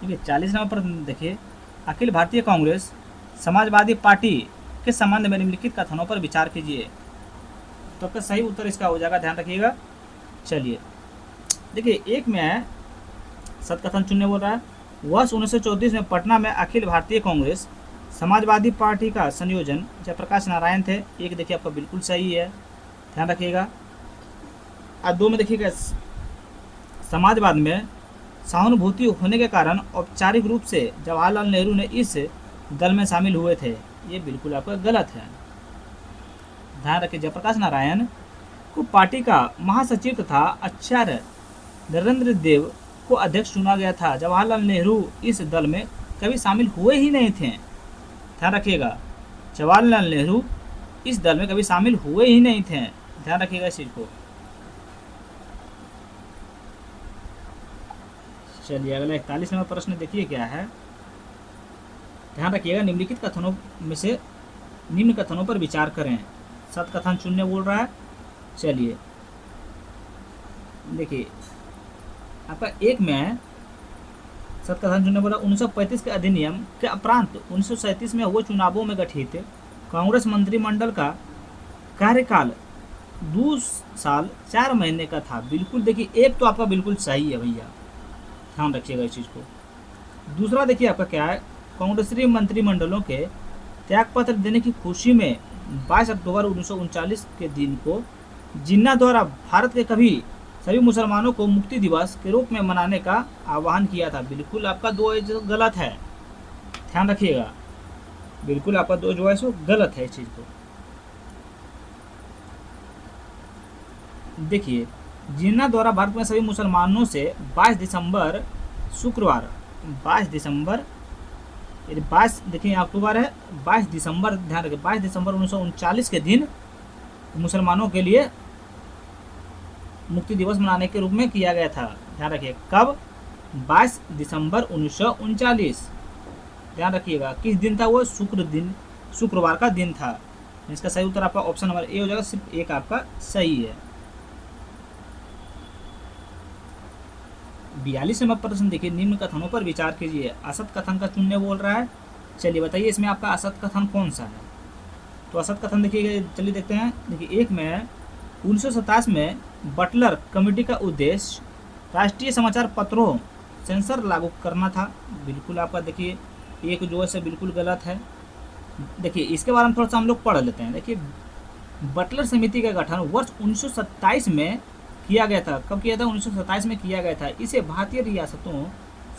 Speaker 1: ठीक है। 40 नंबर पर देखिए, अखिल भारतीय कांग्रेस समाजवादी पार्टी के संबंध में निम्नलिखित कथनों पर विचार कीजिए। तो आपका सही उत्तर इसका हो जाएगा, ध्यान रखिएगा। चलिए देखिए एक में है सत्कथन चुनने बोल रहा है, वर्ष 1934 में पटना में अखिल भारतीय कांग्रेस समाजवादी पार्टी का संयोजन जयप्रकाश नारायण थे, एक देखिए आपका बिल्कुल सही है, ध्यान रखिएगा। और 2 में देखिएगा समाजवाद में सहानुभूति होने के कारण औपचारिक रूप से जवाहरलाल नेहरू ने इस दल में शामिल हुए थे, ये बिल्कुल आपका गलत है। ध्यान रखिए जयप्रकाश नारायण को पार्टी का महासचिव तथा आचार्य नरेंद्र देव को अध्यक्ष चुना गया था। जवाहरलाल नेहरू इस दल में कभी शामिल हुए ही नहीं थे, ध्यान रखिएगा। जवाहरलाल नेहरू इस दल में कभी शामिल हुए ही नहीं थे, ध्यान रखिएगा इस चीज को। चलिए अगला 41 नंबर प्रश्न देखिए क्या है, ध्यान रखिएगा। निम्नलिखित कथनों में से निम्न कथनों पर विचार करें। सत्कथन चुनने बोल रहा है। चलिए देखिए आपका एक में सत्कथन चुनने बोला, 1935 के अधिनियम के उपरांत 1937 में हुए चुनावों में गठित कांग्रेस मंत्रिमंडल का कार्यकाल 2 साल 4 महीने का था, बिल्कुल देखिए एक तो आपका बिल्कुल सही है भैया, ध्यान रखिएगा इस चीज़ को। दूसरा देखिए आपका क्या है, कांग्रेसी मंत्रिमंडलों के त्यागपत्र देने की खुशी में 22 अक्टूबर 1939 के दिन को जिन्ना द्वारा भारत के सभी मुसलमानों को मुक्ति दिवस के रूप में मनाने का आह्वान किया था, बिल्कुल आपका 2 गलत है, ध्यान रखिएगा। बिल्कुल आपका 2 जो है सो गलत है इस चीज़ को। देखिए जिन्ना द्वारा भारत में सभी मुसलमानों से 22 दिसंबर शुक्रवार 22 दिसंबर 22 देखिए अक्टूबर है, 22 दिसंबर ध्यान रखिए, 22 दिसंबर 1939 के दिन मुसलमानों के लिए मुक्ति दिवस मनाने के रूप में किया गया था, ध्यान रखिए। कब? 22 दिसंबर 1939, ध्यान रखिएगा। किस दिन था वो? शुक्रवार का दिन था। इसका सही उत्तर आपका ऑप्शन नंबर ए हो जाएगा, सिर्फ एक आपका सही है। 42 नंबर प्रश्न देखिए, निम्न कथनों पर विचार कीजिए। असत कथन का चुनने बोल रहा है। चलिए बताइए इसमें आपका असत कथन कौन सा है। तो असत कथन देखिए, चलिए देखते हैं। देखिए एक में 1927 में बटलर कमेटी का उद्देश्य राष्ट्रीय समाचार पत्रों सेंसर लागू करना था, बिल्कुल आपका देखिए एक जो है से बिल्कुल गलत है। देखिए इसके बारे में थोड़ा सा हम लोग पढ़ लेते हैं। देखिए बटलर समिति का गठन वर्ष 1927 में किया गया था। कब किया था? 1927 में किया गया था। इसे भारतीय रियासतों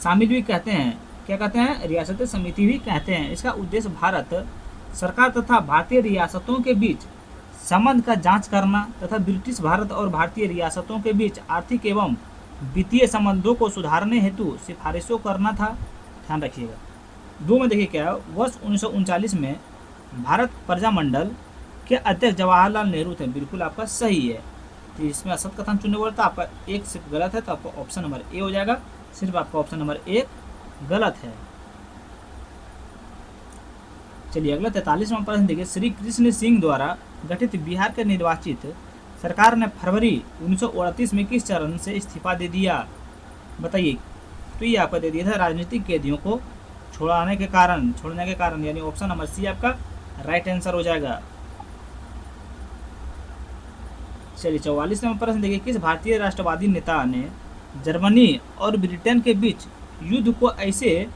Speaker 1: शामिल भी कहते हैं। क्या कहते हैं? रियासती समिति भी कहते हैं। इसका उद्देश्य भारत सरकार तथा भारतीय रियासतों के बीच संबंध का जांच करना तथा ब्रिटिश भारत और भारतीय रियासतों के बीच आर्थिक एवं वित्तीय संबंधों को सुधारने हेतु सिफारिशों करना था। ध्यान रखिएगा। दो में देखिए क्या है, वर्ष 1939 में भारत प्रजामंडल के अध्यक्ष जवाहरलाल नेहरू थे। बिल्कुल आपका सही है। तो इसमें असत कथन चुनने बोला था, आपका एक सिर्फ गलत है, तो आपका ऑप्शन नंबर ए हो जाएगा। सिर्फ आपका ऑप्शन नंबर एक गलत है। चलिए अगला 43वां प्रश्न देखिए, श्री कृष्ण सिंह द्वारा गठित बिहार के निर्वाचित सरकार ने फरवरी 1938 में किस चरण से इस्तीफा दे दिया? बताइए। तो ये आपका दे दिया था राजनीतिक कैदियों को छोड़ने के कारण, यानी ऑप्शन नंबर सी आपका राइट आंसर हो जाएगा। चलिए 44वां प्रश्न देखिए, किस भारतीय राष्ट्रवादी नेता ने जर्मनी और ब्रिटेन के बीच युद्ध को ऐसे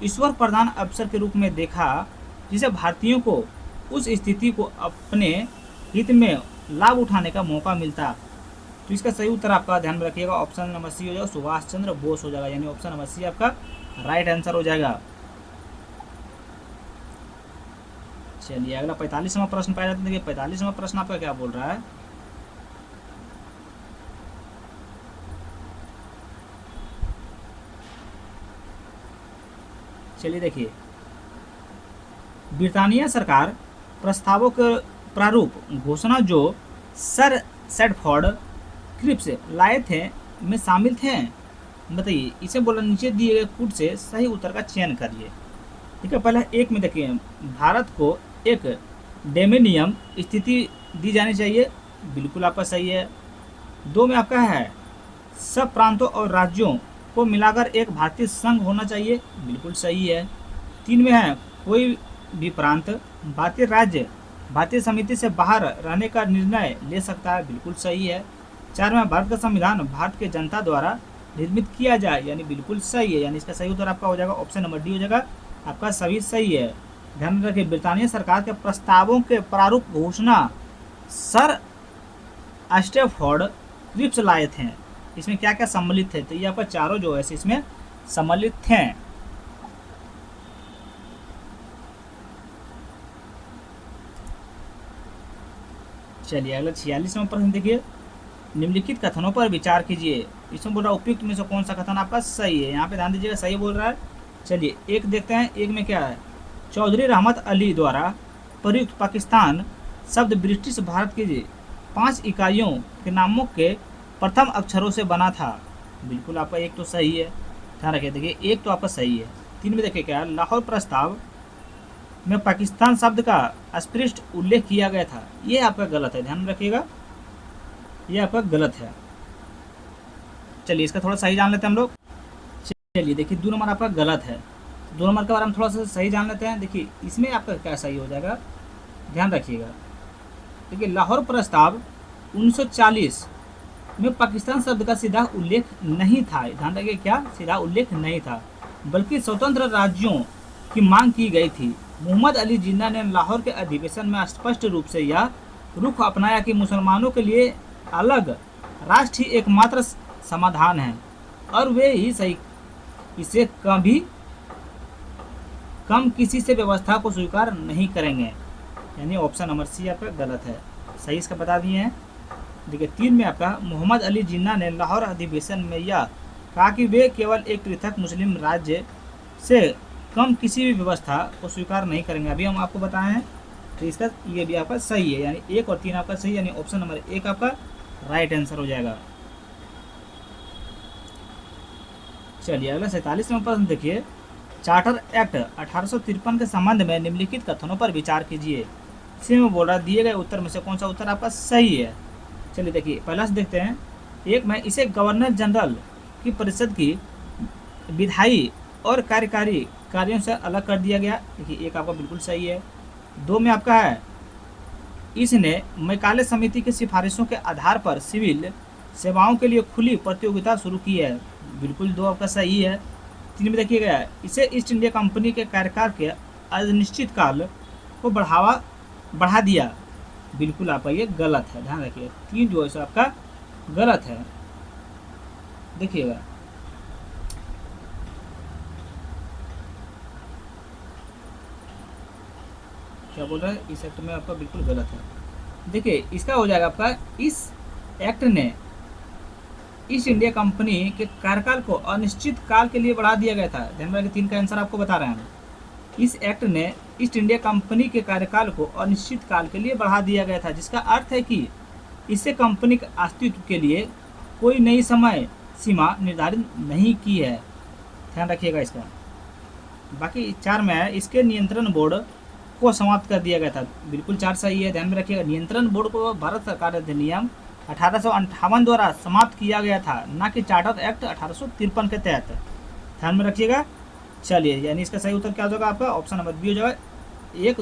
Speaker 1: ईश्वर प्रधान अवसर के रूप में देखा जिसे भारतीयों को उस स्थिति को अपने हित में लाभ उठाने का मौका मिलता? तो इसका सही उत्तर आपका ध्यान में रखिएगा, ऑप्शन नंबर सी हो जाएगा, सुभाष चंद्र बोस हो जाएगा। यानी ऑप्शन नंबर सी आपका राइट आंसर हो जाएगा। चलिए अगला 45वां प्रश्न पाया जाता है। देखिए 45वां प्रश्न आपका क्या बोल रहा है? चलिए देखिए, ब्रिटानिया सरकार प्रस्तावों के प्रारूप घोषणा जो सर सैडफोर्ड क्रिप्स लाए थे में शामिल थे। बताइए, इसे बोला नीचे दिए गए कूट से सही उत्तर का चयन करिए। ठीक है, पहले एक में देखिए, भारत को एक डोमिनियन स्थिति दी जानी चाहिए। बिल्कुल आपका सही है। दो में आपका है सब प्रांतों और राज्यों को मिलाकर एक भारतीय संघ होना चाहिए। बिल्कुल सही है। तीन में है कोई भी प्रांत भारतीय राज्य भारतीय समिति से बाहर रहने का निर्णय ले सकता है। बिल्कुल सही है। चार में भारत का संविधान भारत के जनता द्वारा निर्मित किया जाए। यानी बिल्कुल सही है। यानी इसका सही उत्तर आपका हो जाएगा, ऑप्शन नंबर डी हो जाएगा। आपका सभी सही है। ध्यान रखिए, ब्रिटानिया सरकार के प्रस्तावों के प्रारूप घोषणा सर स्टैफोर्ड क्रिप्स लाए थे। इसमें क्या क्या सम्मिलित थे? तो ये आपका चारों जो है इसमें सम्मिलित थे। चलिए अगला 46वां प्रश्न देखिए, निम्नलिखित कथनों पर विचार कीजिए। इसमें बोल रहा है उपयुक्त में से कौन सा कथन आपका सही है? यहाँ पे ध्यान दीजिएगा, सही बोल रहा है। चलिए एक देखते हैं, एक में क्या है, चौधरी रहमत अली द्वारा प्रयुक्त पाकिस्तान शब्द ब्रिटिश भारत की 5 इकाइयों के नामों के प्रथम अक्षरों से बना था। बिल्कुल आपका एक तो सही है। ध्यान रखिए, देखिए एक तो आपका सही है। तीन में देखिए क्या है, लाहौर प्रस्ताव में पाकिस्तान शब्द का अस्पष्ट उल्लेख किया गया था। ये आपका गलत है, ध्यान रखिएगा, ये आपका गलत है। चलिए इसका थोड़ा सही जान लेते हैं हम लोग। चलिए देखिए 2 नंबर आपका गलत है। 2 नंबर के बारे में थोड़ा सा सही जान लेते हैं। देखिए इसमें आपका क्या सही हो जाएगा, ध्यान रखिएगा। देखिए लाहौर प्रस्ताव 1940 में पाकिस्तान शब्द का सीधा उल्लेख नहीं था। ध्यान रखिए, क्या सीधा उल्लेख नहीं था, बल्कि स्वतंत्र राज्यों की मांग की गई थी। मोहम्मद अली जिन्ना ने लाहौर के अधिवेशन में स्पष्ट रूप से यह रुख अपनाया कि मुसलमानों के लिए अलग राष्ट्र ही एकमात्र समाधान है और वे ही सही इसे कभी कम किसी से व्यवस्था को स्वीकार नहीं करेंगे। यानी ऑप्शन नंबर सी आपका गलत है। सही इसका बता दिए हैं। देखिए 3 में आपका मोहम्मद अली जिन्ना ने लाहौर अधिवेशन में यह कहा कि वे केवल एक पृथक मुस्लिम राज्य से कम किसी भी व्यवस्था को स्वीकार नहीं करेंगे। अभी हम आपको बताए हैं, तो इसका ये भी आपका सही है। यानी 1 और 3 आपका सही, यानी ऑप्शन नंबर 1 आपका राइट आंसर हो जाएगा। चलिए अगला 47वां प्रश्न देखिए, चार्टर एक्ट 1853 के संबंध में निम्नलिखित कथनों पर विचार कीजिए। इसमें बोल रहा दिए गए उत्तर में से कौन सा उत्तर आपका सही है? चलिए देखिए पहला से देखते हैं। एक में इसे गवर्नर जनरल की परिषद की विधायी और कार्यकारी कार्यों से अलग कर दिया गया। देखिए एक आपका बिल्कुल सही है। 2 में आपका है इसने मैकाले समिति की सिफारिशों के आधार पर सिविल सेवाओं के लिए खुली प्रतियोगिता शुरू की है। बिल्कुल 2 आपका सही है। 3 में देखिए गया, इसे ईस्ट इंडिया कंपनी के कार्यकाल के अनिश्चित काल को बढ़ा दिया, बिल्कुल आपका ये गलत है, ध्यान रखिए। 3 जो है सो आपका गलत है। देखिएगा, क्या बोल रहा है, इस एक्ट में आपका बिल्कुल गलत है। देखिए इसका हो जाएगा आपका, इस एक्ट ने ईस्ट इंडिया कंपनी के कार्यकाल को अनिश्चित काल के लिए बढ़ा दिया गया था। ध्यान में रखिए, 3 का आंसर आपको बता रहे हैं हम। इस एक्ट ने ईस्ट इंडिया कंपनी के कार्यकाल को अनिश्चित काल के लिए बढ़ा दिया गया था, जिसका अर्थ है कि इससे कंपनी के अस्तित्व के लिए कोई नई समय सीमा निर्धारित नहीं की है। ध्यान रखिएगा इसका। बाकी 4 में है, इसके नियंत्रण बोर्ड को समाप्त कर दिया गया था, बिल्कुल 4 सही है। ध्यान में रखिएगा, नियंत्रण बोर्ड को भारत सरकार अधिनियम 1858 द्वारा समाप्त किया गया था, ना कि चार्टर एक्ट 1853 के तहत। ध्यान में रखिएगा। चलिए, यानी इसका सही उत्तर क्या हो जाएगा आपका, ऑप्शन नंबर बी हो जाएगा, 1,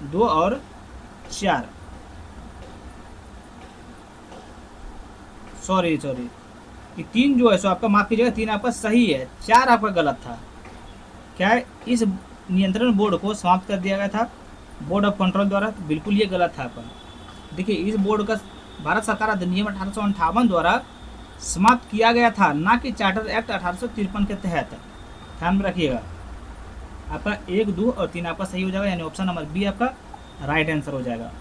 Speaker 1: 2 और 4। सॉरी ये 3 जो है सो आपका, माफ कीजिएगा, 3 आपका सही है, 4 आपका गलत था। क्या है, इस नियंत्रण बोर्ड को समाप्त कर दिया गया था बोर्ड ऑफ कंट्रोल द्वारा, तो बिल्कुल ये गलत था आपका। देखिए, इस बोर्ड का भारत सरकार अधिनियम 1858 द्वारा समाप्त किया गया था, ना कि चार्टर एक्ट 1853 के तहत। ध्यान में रखिएगा, आपका 1, 2 और 3 आपका सही हो जाएगा, यानी ऑप्शन नंबर बी आपका राइट आंसर हो जाएगा।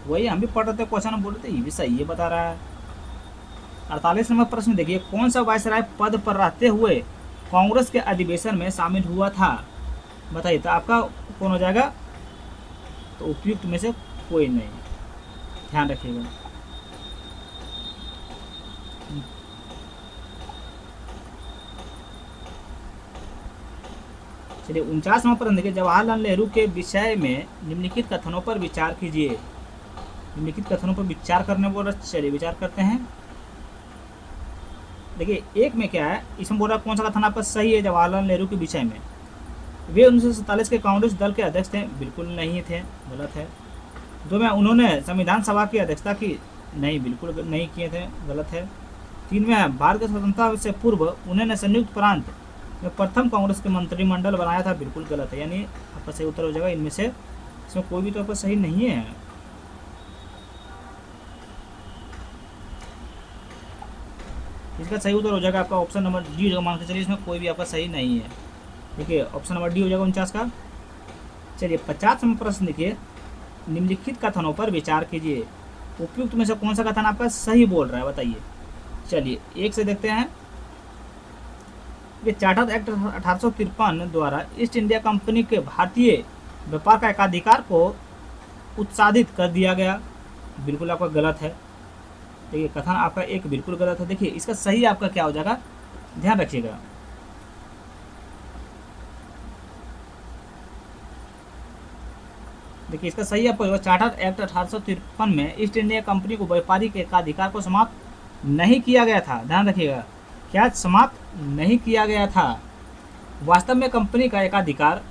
Speaker 1: वही हम भी पढ़ रहे थे, क्वेश्चन बोल रहे थे, ये भी सही है बता रहा है। 48 नंबर प्रश्न देखिए, कौन सा वायसराय पद पर रहते हुए कांग्रेस के अधिवेशन में शामिल हुआ था, बताइए। तो आपका कौन हो जाएगा, तो उपयुक्त में से कोई नहीं, ध्यान रखिएगा। चलिए 49वां प्रश्न देखिए, जवाहरलाल नेहरू के विषय में निम्नलिखित कथनों पर विचार कीजिए। निम्नलिखित कथनों पर विचार करने बोल रहा, चलिए विचार करते हैं। देखिए, 1 में क्या है, इसमें बोल रहा कौन सा कथन आपका सही है जवाहरलाल नेहरू के विषय में। वे 1947 के कांग्रेस दल के अध्यक्ष थे, बिल्कुल नहीं थे, गलत है। 2 में उन्होंने संविधान सभा की अध्यक्षता की, नहीं, बिल्कुल नहीं किए थे, गलत है। 3 में भारत की स्वतंत्रता से पूर्व उन्होंने संयुक्त प्रांत में प्रथम कांग्रेस के मंत्रिमंडल बनाया था, बिल्कुल गलत है, यानी आपका सही उत्तर हो जाएगा इनमें से, इसमें कोई भी तो आपका सही नहीं है। इसका सही उत्तर हो जाएगा आपका ऑप्शन नंबर डी हो जाएगा, मान के चलिए इसमें कोई भी आपका सही नहीं है। देखिए, ऑप्शन नंबर डी हो जाएगा 49 का। चलिए 50 नंबर प्रश्न देखिए, निम्नलिखित कथनों पर विचार कीजिए, उपयुक्त में से कौन सा कथन आपका सही बोल रहा है, बताइए। चलिए 1 से देखते हैं। ये चार्टर एक्ट 1853 द्वारा ईस्ट इंडिया कंपनी के भारतीय व्यापार का एकाधिकार को उत्साहित कर दिया गया, बिल्कुल आपका गलत है। देखिए, कथन आपका 1 बिल्कुल गलत है। देखिए, इसका सही आपका क्या हो जाएगा, ध्यान रखिएगा। देखिए, इसका सही आपको चार्टर एक्ट 1853 में ईस्ट इंडिया कंपनी को व्यापारिक एकाधिकार को समाप्त नहीं किया गया था। ध्यान रखिएगा, क्या समाप्त नहीं किया गया था। वास्तव में कंपनी का एकाधिकार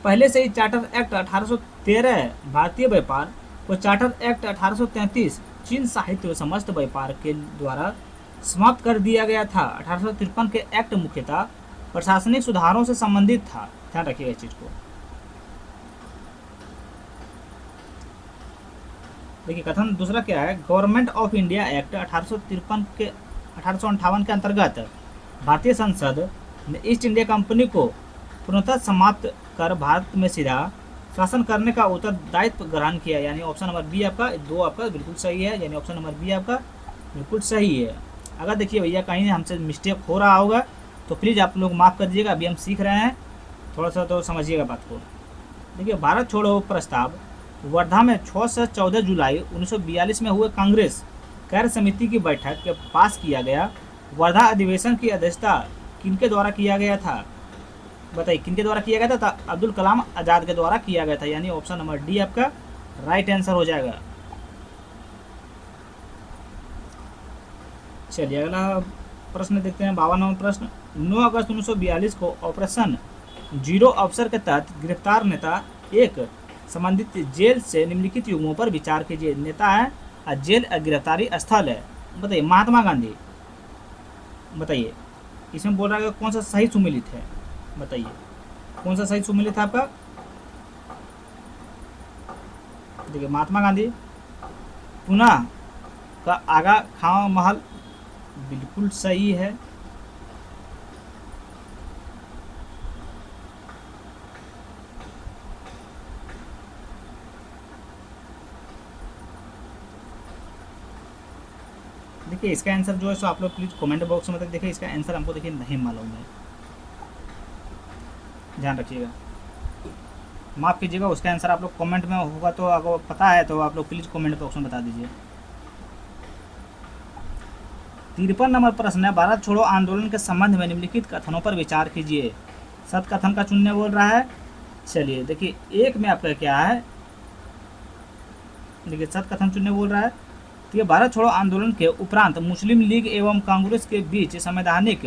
Speaker 1: पहले से ही चार्टर एक्ट 1813 भारतीय व्यापार को चार्टर एक्ट 1833 चीन साहित्य व समस्त व्यापार के द्वारा समाप्त कर दिया गया था। 1853 के एक्ट मुख्यतः प्रशासनिक सुधारों से संबंधित था, ध्यान रखिएगा इस चीज को। देखिए, कथन दूसरा क्या है, गवर्नमेंट ऑफ इंडिया एक्ट 1858 के अंतर्गत भारतीय संसद ने ईस्ट इंडिया कंपनी को पूर्णतः समाप्त कर भारत में सीधा शासन करने का उत्तरदायित्व ग्रहण किया, यानी ऑप्शन नंबर बी आपका 2 आपका बिल्कुल सही है, यानी ऑप्शन नंबर बी आपका बिल्कुल सही है। अगर देखिए भैया कहीं हमसे मिस्टेक हो रहा होगा तो प्लीज़ आप लोग माफ़ कर दीजिएगा, अभी हम सीख रहे हैं, थोड़ा सा तो समझिएगा बात को। देखिए, भारत छोड़ो प्रस्ताव वर्धा में 6 से 14 जुलाई 1942 में हुए कांग्रेस कार्य समिति की बैठक के पास किया गया। वर्धा अधिवेशन की अध्यक्षता किनके द्वारा किया गया था, बताइए किनके द्वारा किया गया था। अब्दुल कलाम आज़ाद के द्वारा किया गया था, यानी ऑप्शन नंबर डी आपका राइट आंसर हो जाएगा। चलिए अगला प्रश्न देखते हैं, 52वां प्रश्न। 9 अगस्त 1942 को ऑपरेशन जीरो अवसर के तहत गिरफ्तार नेता एक संबंधित जेल से निम्नलिखित युग्मों पर विचार कीजिए। नेता है और जेल गिरफ्तारी स्थल है, बताइए। महात्मा गांधी, बताइए। इसमें बोल रहा है कौन सा सही सुमिलित है, बताइए कौन सा सही सुमिलित है आपका। देखिए महात्मा गांधी, पुनः का आगा खां महल, बिल्कुल सही है। देखिए इसका आंसर जो है सो आप लोग प्लीज़ कमेंट बॉक्स में तक देखिए, इसका आंसर हमको देखिए नहीं मालूम है, ध्यान रखिएगा, माफ़ कीजिएगा। उसका आंसर आप लोग कमेंट में होगा, तो अगर पता है तो आप लोग प्लीज़ कमेंट बॉक्स में बता दीजिए। 53 नंबर प्रश्न है, भारत छोड़ो आंदोलन के संबंध में निम्नलिखित कथनों पर विचार कीजिए। सत कथन का चुनने बोल रहा है। चलिए देखिए एक में आपका क्या है, देखिए सत कथन चुनने बोल रहा है। तो ये भारत छोड़ो आंदोलन के उपरांत मुस्लिम लीग एवं कांग्रेस के बीच संवैधानिक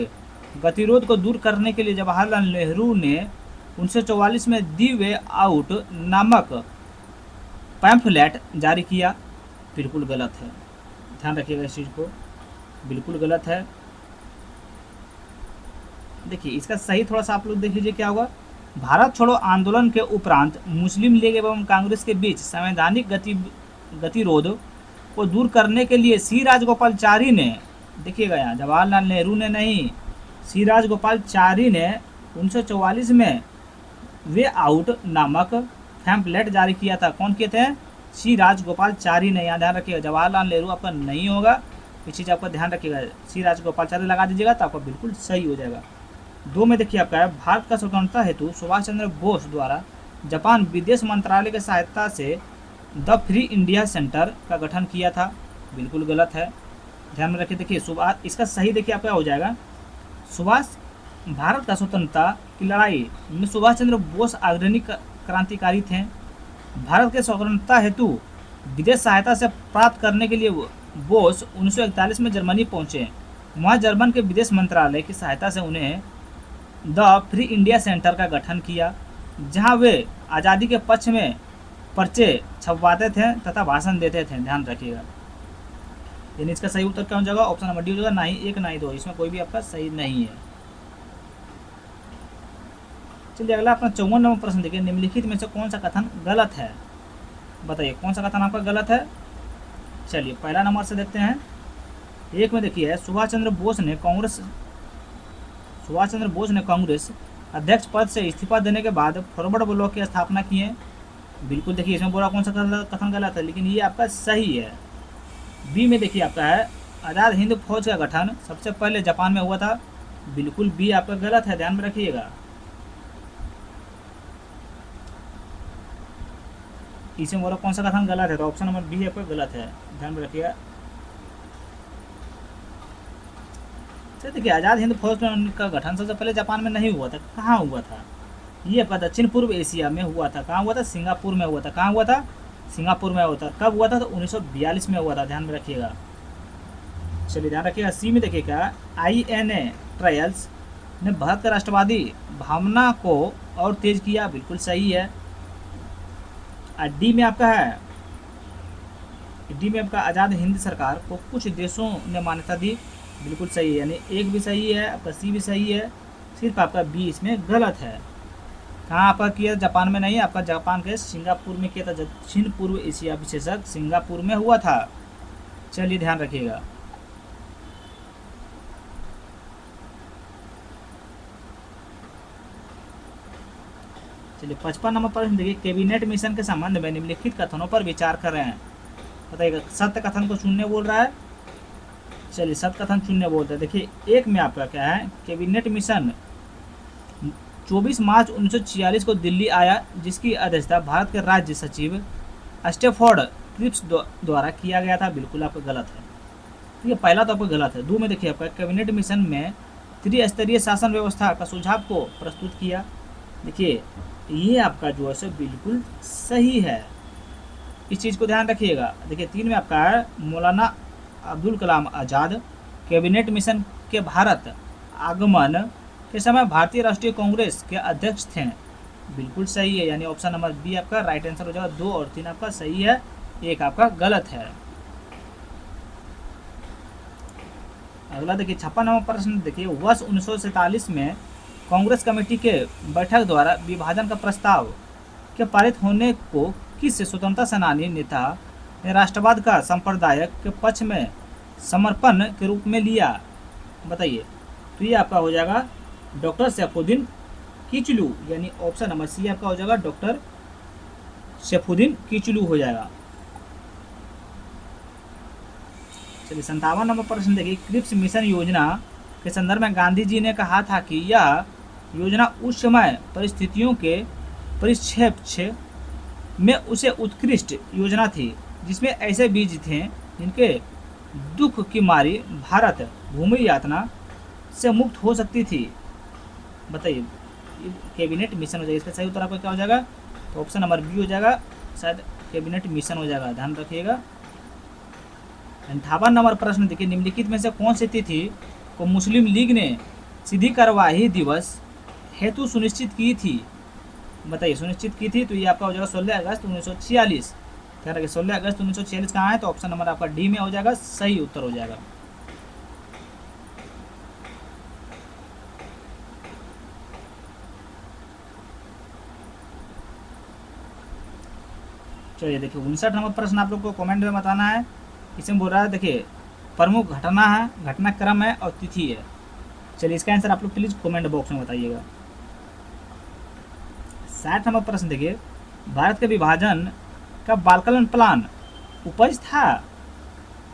Speaker 1: गतिरोध को दूर करने के लिए जवाहरलाल नेहरू ने 1944 में दी वे आउट नामक पैम्फलेट जारी किया। बिल्कुल गलत है, ध्यान रखिएगा इस चीज़ को, बिल्कुल गलत है। देखिए इसका सही थोड़ा सा आप लोग देख लीजिए क्या होगा। भारत छोड़ो आंदोलन के उपरांत मुस्लिम लीग एवं कांग्रेस के बीच संवैधानिक गतिरोध को दूर करने के लिए सी राजगोपालाचारी ने, देखिएगा यहाँ जवाहरलाल नेहरू ने नहीं, सी राजगोपालाचारी ने 1944 में वे आउट नामक पैम्फलेट जारी किया था। कौन किए थे? सी राजगोपालाचारी ने, यहाँ ध्यान रखिएगा, जवाहरलाल नेहरू आपका नहीं होगा, इस चीज़ आपका ध्यान रखिएगा, सी राजगोपालाचारी लगा दीजिएगा तो आपका बिल्कुल सही हो जाएगा। 2 में देखिए आपका है, भारत का स्वतंत्रता हेतु सुभाष चंद्र बोस द्वारा जापान विदेश मंत्रालय की सहायता से द फ्री इंडिया सेंटर का गठन किया था। बिल्कुल गलत है, ध्यान में रखिए। देखिए सुभाष, इसका सही देखिए आपका हो जाएगा, सुभाष, भारत का स्वतंत्रता की लड़ाई में सुभाष चंद्र बोस अग्रणी क्रांतिकारी थे। भारत के स्वतंत्रता हेतु विदेश सहायता से प्राप्त करने के लिए बोस 1941 में जर्मनी पहुंचे। वहाँ जर्मन के विदेश मंत्रालय की सहायता से उन्हें द फ्री इंडिया सेंटर का गठन किया, जहाँ वे आज़ादी के पक्ष में पर्चे छपवाते थे तथा भाषण देते थे। ध्यान रखिएगा, यानी इसका सही उत्तर क्या हो जाएगा? ऑप्शन नंबर डी हो जाएगा, ना ही 1 ना ही 2, इसमें कोई भी आपका सही नहीं है। चलिए अगला अपना 54 नंबर प्रश्न देखिए, निम्नलिखित में से कौन सा कथन गलत है? बताइए कौन सा कथन आपका गलत है। चलिए पहला नंबर से देखते हैं। 1 में देखिए, सुभाष चंद्र बोस ने कांग्रेस अध्यक्ष पद से इस्तीफा देने के बाद फॉरवर्ड ब्लॉक की स्थापना किए। बिल्कुल देखिए इसमें बोला कौन सा कथन गलत है, लेकिन ये आपका सही है। बी में देखिए आपका है, आज़ाद हिंद फौज का गठन सबसे पहले जापान में हुआ था। बिल्कुल बी आपका गलत है, ध्यान में रखिएगा। इसमें बोला कौन सा कथन गलत है, तो ऑप्शन नंबर बी आपका गलत है, ध्यान में रखिएगा। देखिए आज़ाद हिंद फौज का गठन सबसे पहले जापान में नहीं हुआ था, कहाँ हुआ था? ये आपका दक्षिण पूर्व एशिया में हुआ था। कहाँ हुआ था? सिंगापुर में हुआ था। कहाँ हुआ था? सिंगापुर में हुआ था। कब हुआ था? तो 1942 में हुआ था, ध्यान में रखिएगा। चलिए ध्यान रखिएगा। सी में देखिएगा, INA ट्रायल्स ने भारत का राष्ट्रवादी भावना को और तेज किया। बिल्कुल सही है। डी में आपका है, डी में आपका आज़ाद हिंद सरकार को कुछ देशों ने मान्यता दी। बिल्कुल सही है, यानी 1 भी सही है, आपका सी भी सही है, सिर्फ आपका बी इसमें गलत है। कहाँ आपका किया? जापान में नहीं, आपका जापान के सिंगापुर में किया था। दक्षिण पूर्व एशिया विशेषज्ञ सिंगापुर में हुआ था। चलिए ध्यान रखिएगा। चलिए 55 नंबर प्रश्न देखिए, कैबिनेट मिशन के संबंध में निम्नलिखित कथनों पर विचार कर रहे हैं। बताइएगा, सत्य कथन को चुनने बोल रहा है। चलिए सत्य कथन चुनने बोलते हैं। देखिए 1 में आपका क्या है, कैबिनेट मिशन 24 मार्च 1946 को दिल्ली आया, जिसकी अध्यक्षता भारत के राज्य सचिव स्टेफोर्ड क्रिप्स द्वारा किया गया था। बिल्कुल आपका गलत है, ठीक है, पहला तो आपका गलत है। 2 में देखिए आपका, कैबिनेट मिशन में त्रिस्तरीय शासन व्यवस्था का सुझाव को प्रस्तुत किया। देखिए ये आपका जो है सो बिल्कुल सही है, इस चीज़ को ध्यान रखिएगा। देखिए 3 में आपका है, मौलाना अब्दुल कलाम आज़ाद कैबिनेट मिशन के भारत आगमन के समय भारतीय राष्ट्रीय कांग्रेस के अध्यक्ष थे। बिल्कुल सही है, यानी ऑप्शन नंबर बी आपका राइट आंसर हो जाएगा। 2 और 3 आपका सही है, 1 आपका गलत है। अगला देखिए 56 नंबर प्रश्न देखिए, वर्ष 1947 में कांग्रेस कमेटी के बैठक द्वारा विभाजन का प्रस्ताव के पारित होने को किस स्वतंत्रता सेनानी नेता ने राष्ट्रवाद का संप्रदाय के पक्ष में समर्पण के रूप में लिया? बताइए। तो ये आपका हो जाएगा डॉक्टर सैफुद्दीन किचलू, यानी ऑप्शन नंबर सी आपका हो जाएगा डॉक्टर सैफुद्दीन किचलू हो जाएगा। चलिए 57 नंबर प्रश्न देखिए। क्रिप्स मिशन योजना के संदर्भ में गांधी जी ने कहा था कि यह योजना उस समय परिस्थितियों के परिप्रेक्ष्य में उसे उत्कृष्ट योजना थी जिसमें ऐसे बीज थे जिनके दुख की मारी भारत भूमि यातना से मुक्त हो सकती थी। बताइए। कैबिनेट मिशन हो जाएगा, इसका सही उत्तर आपका क्या हो जाएगा? तो ऑप्शन नंबर बी हो जाएगा, शायद कैबिनेट मिशन हो जाएगा, ध्यान रखिएगा। 58 नंबर प्रश्न देखिए। निम्नलिखित में से कौन सी तिथि को मुस्लिम लीग ने सीधी कार्यवाही दिवस हेतु सुनिश्चित की थी? बताइए, सुनिश्चित की थी। तो ये आपका हो जाएगा 16 अगस्त 1946। ध्यान रखिए 16 अगस्त 1946 कहाँ है? तो ऑप्शन नंबर आपका डी में हो जाएगा, सही उत्तर हो जाएगा। चलिए देखिए 59 नंबर प्रश्न आप लोग को कमेंट में बताना है। इसमें बोल रहा है, देखिए प्रमुख घटना है, घटनाक्रम है और तिथि है। चलिए इसका आंसर आप लोग प्लीज कमेंट बॉक्स में बताइएगा। 60 नंबर प्रश्न देखिए। भारत के विभाजन का बालकलन प्लान उपज था?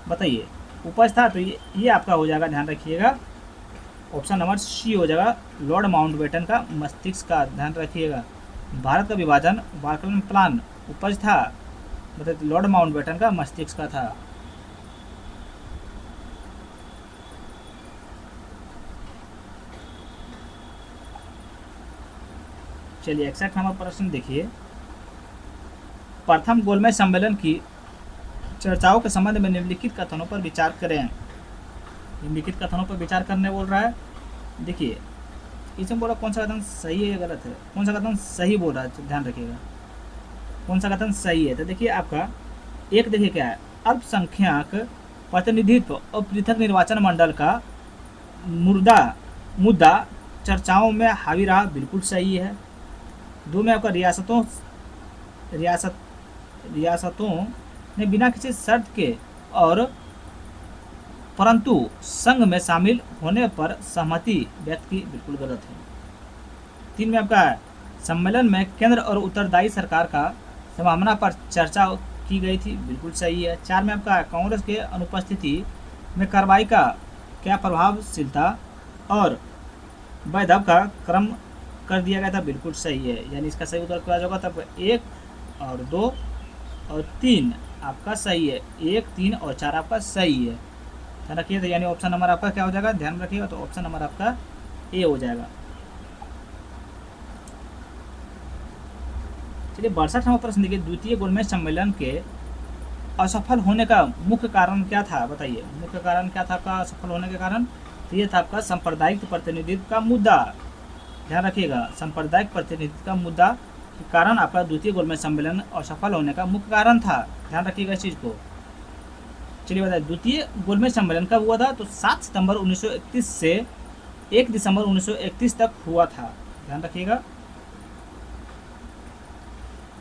Speaker 1: बताइए, उपज था। तो ये आपका हो जाएगा, ध्यान रखिएगा, ऑप्शन नंबर सी हो जाएगा, लॉर्ड माउंटबेटन का मस्तिष्क का। ध्यान रखिएगा, भारत का विभाजन बालकलन प्लान उपज था, मतलब लॉर्ड माउंटबेटन का मस्तिष्क का था। चलिए 61 नंबर प्रश्न देखिए। प्रथम गोलमेज सम्मेलन की चर्चाओं के संबंध में निम्नलिखित कथनों पर विचार करें। निम्नलिखित कथनों पर विचार करने बोल रहा है। देखिए इसमें बोला कौन सा कथन सही है या गलत है, कौन सा कथन सही बोल रहा है, ध्यान रखिएगा कौन सा कथन सही है। तो देखिए आपका एक देखिए क्या है, अल्पसंख्यक प्रतिनिधित्व और पृथक निर्वाचन मंडल का मुद्दा चर्चाओं में हावी रहा, बिल्कुल सही है। दो में आपका रियासतों ने बिना किसी शर्त के और परंतु संघ में शामिल होने पर सहमति व्यक्त की, बिल्कुल गलत है। 3 में आपका सम्मेलन में केंद्र और उत्तरदायी सरकार का संभावना पर चर्चा की गई थी, बिल्कुल सही है। 4 में आपका कांग्रेस के अनुपस्थिति में कार्रवाई का क्या प्रभावशीलता और वैधव का क्रम कर दिया गया था, बिल्कुल सही है। यानी इसका सही उत्तर क्या होगा? तब 1 और 2 और 3 आपका सही है, 1, 3 और 4 आपका सही है। ध्यान रखिए, तो यानी ऑप्शन नंबर आपका क्या हो जाएगा? ध्यान रखिएगा, तो ऑप्शन नंबर आपका ए हो जाएगा। चलिए 62 नंबर प्रश्न देखिए। द्वितीय गोलमेज सम्मेलन के असफल होने का मुख्य कारण क्या था? बताइए, मुख्य कारण क्या था आपका असफल होने के कारण? तो ये था आपका सांप्रदायिक प्रतिनिधित्व का मुद्दा। ध्यान रखिएगा, सांप्रदायिक प्रतिनिधित्व का मुद्दा के कारण आपका द्वितीय गोलमेज सम्मेलन असफल होने का मुख्य कारण था। ध्यान रखिएगा इस चीज़ को। चलिए बताइए, द्वितीय गोलमेज सम्मेलन कब हुआ था? तो 7 सितंबर 1931 से 1 दिसंबर 1931 तक हुआ था। ध्यान रखिएगा।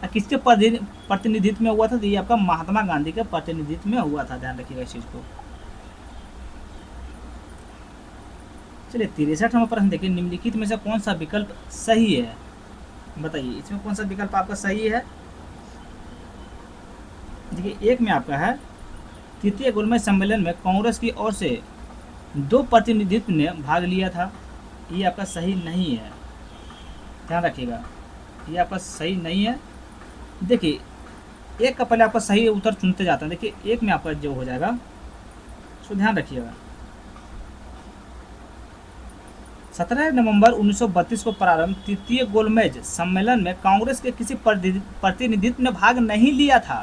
Speaker 1: किसके प्रतिनिधित्व में हुआ था? तो ये आपका महात्मा गांधी के प्रतिनिधित्व में हुआ था। ध्यान रखिएगा इस चीज़ को। चलिए 63 नंबर प्रश्न देखिए। निम्नलिखित में से कौन सा विकल्प सही है? बताइए, इसमें कौन सा विकल्प आपका सही है? देखिए 1 में आपका है, तृतीय गोलमेज सम्मेलन में कांग्रेस की ओर से 2 प्रतिनिधित्व ने भाग लिया था, ये आपका सही नहीं है। ध्यान रखिएगा, ये आपका सही नहीं है। देखिए 1 का पहले आपका सही उत्तर चुनते जाते हैं। देखिए 1 में आपका जो हो जाएगा, तो ध्यान रखिएगा। 17 नवंबर 1932 को प्रारंभ तृतीय गोलमेज सम्मेलन में कांग्रेस के किसी प्रतिनिधित्व ने भाग नहीं लिया था।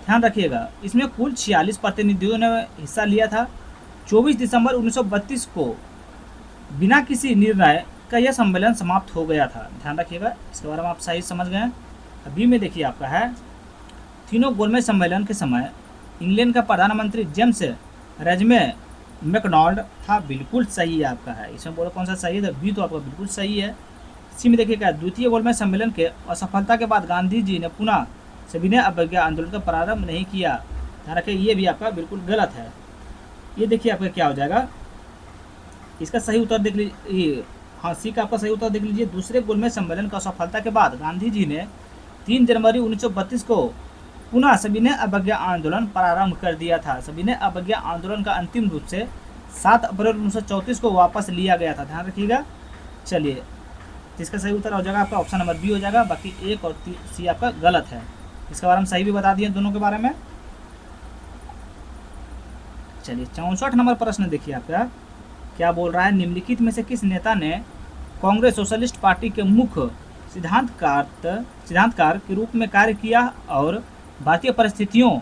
Speaker 1: ध्यान रखिएगा, इसमें कुल 46 प्रतिनिधियों ने हिस्सा लिया था। 24 दिसंबर 1932 को बिना किसी निर्णय का यह सम्मेलन समाप्त हो गया था। ध्यान रखिएगा, इसके बारे में आप सही समझ गए। अभी में देखिए आपका है, तीनों गोलमेज सम्मेलन के समय इंग्लैंड का प्रधानमंत्री जेम्स रेजमे मैकडॉनल्ड था, बिल्कुल सही है आपका है। इसमें बोलो कौन सा सही है? तो बी तो आपका बिल्कुल सही है। इसी में देखिएगा, द्वितीय गोलमेज सम्मेलन के असफलता के बाद गांधी जी ने पुनः सभी ने अवज्ञा आंदोलन का प्रारंभ नहीं किया। ध्यान रखिए ये भी आपका बिल्कुल गलत है। ये देखिए आपका क्या हो जाएगा, इसका सही उत्तर देख लीजिए। हाँ, सी का आपका सही उत्तर देख लीजिए। दूसरे गोलमेज सम्मेलन का सफलता के बाद गांधी जी ने 3 जनवरी 1932 को पुनः सविनय अवज्ञा आंदोलन प्रारंभ कर दिया था। सविनय अवज्ञा आंदोलन का अंतिम रूप से 7 अप्रैल 1934 को वापस लिया गया था। ध्यान रखिएगा। चलिए, इसका सही उत्तर हो जाएगा आपका ऑप्शन नंबर बी हो जाएगा। बाकी एक और सी आपका गलत है। इसके बारे में सही भी बता दिए दोनों के बारे में। चलिए 64 नंबर प्रश्न देखिए आपका क्या बोल रहा है। निम्नलिखित में से किस नेता ने कांग्रेस सोशलिस्ट पार्टी के मुख्य सिद्धांतकार के रूप में कार्य किया और भारतीय परिस्थितियों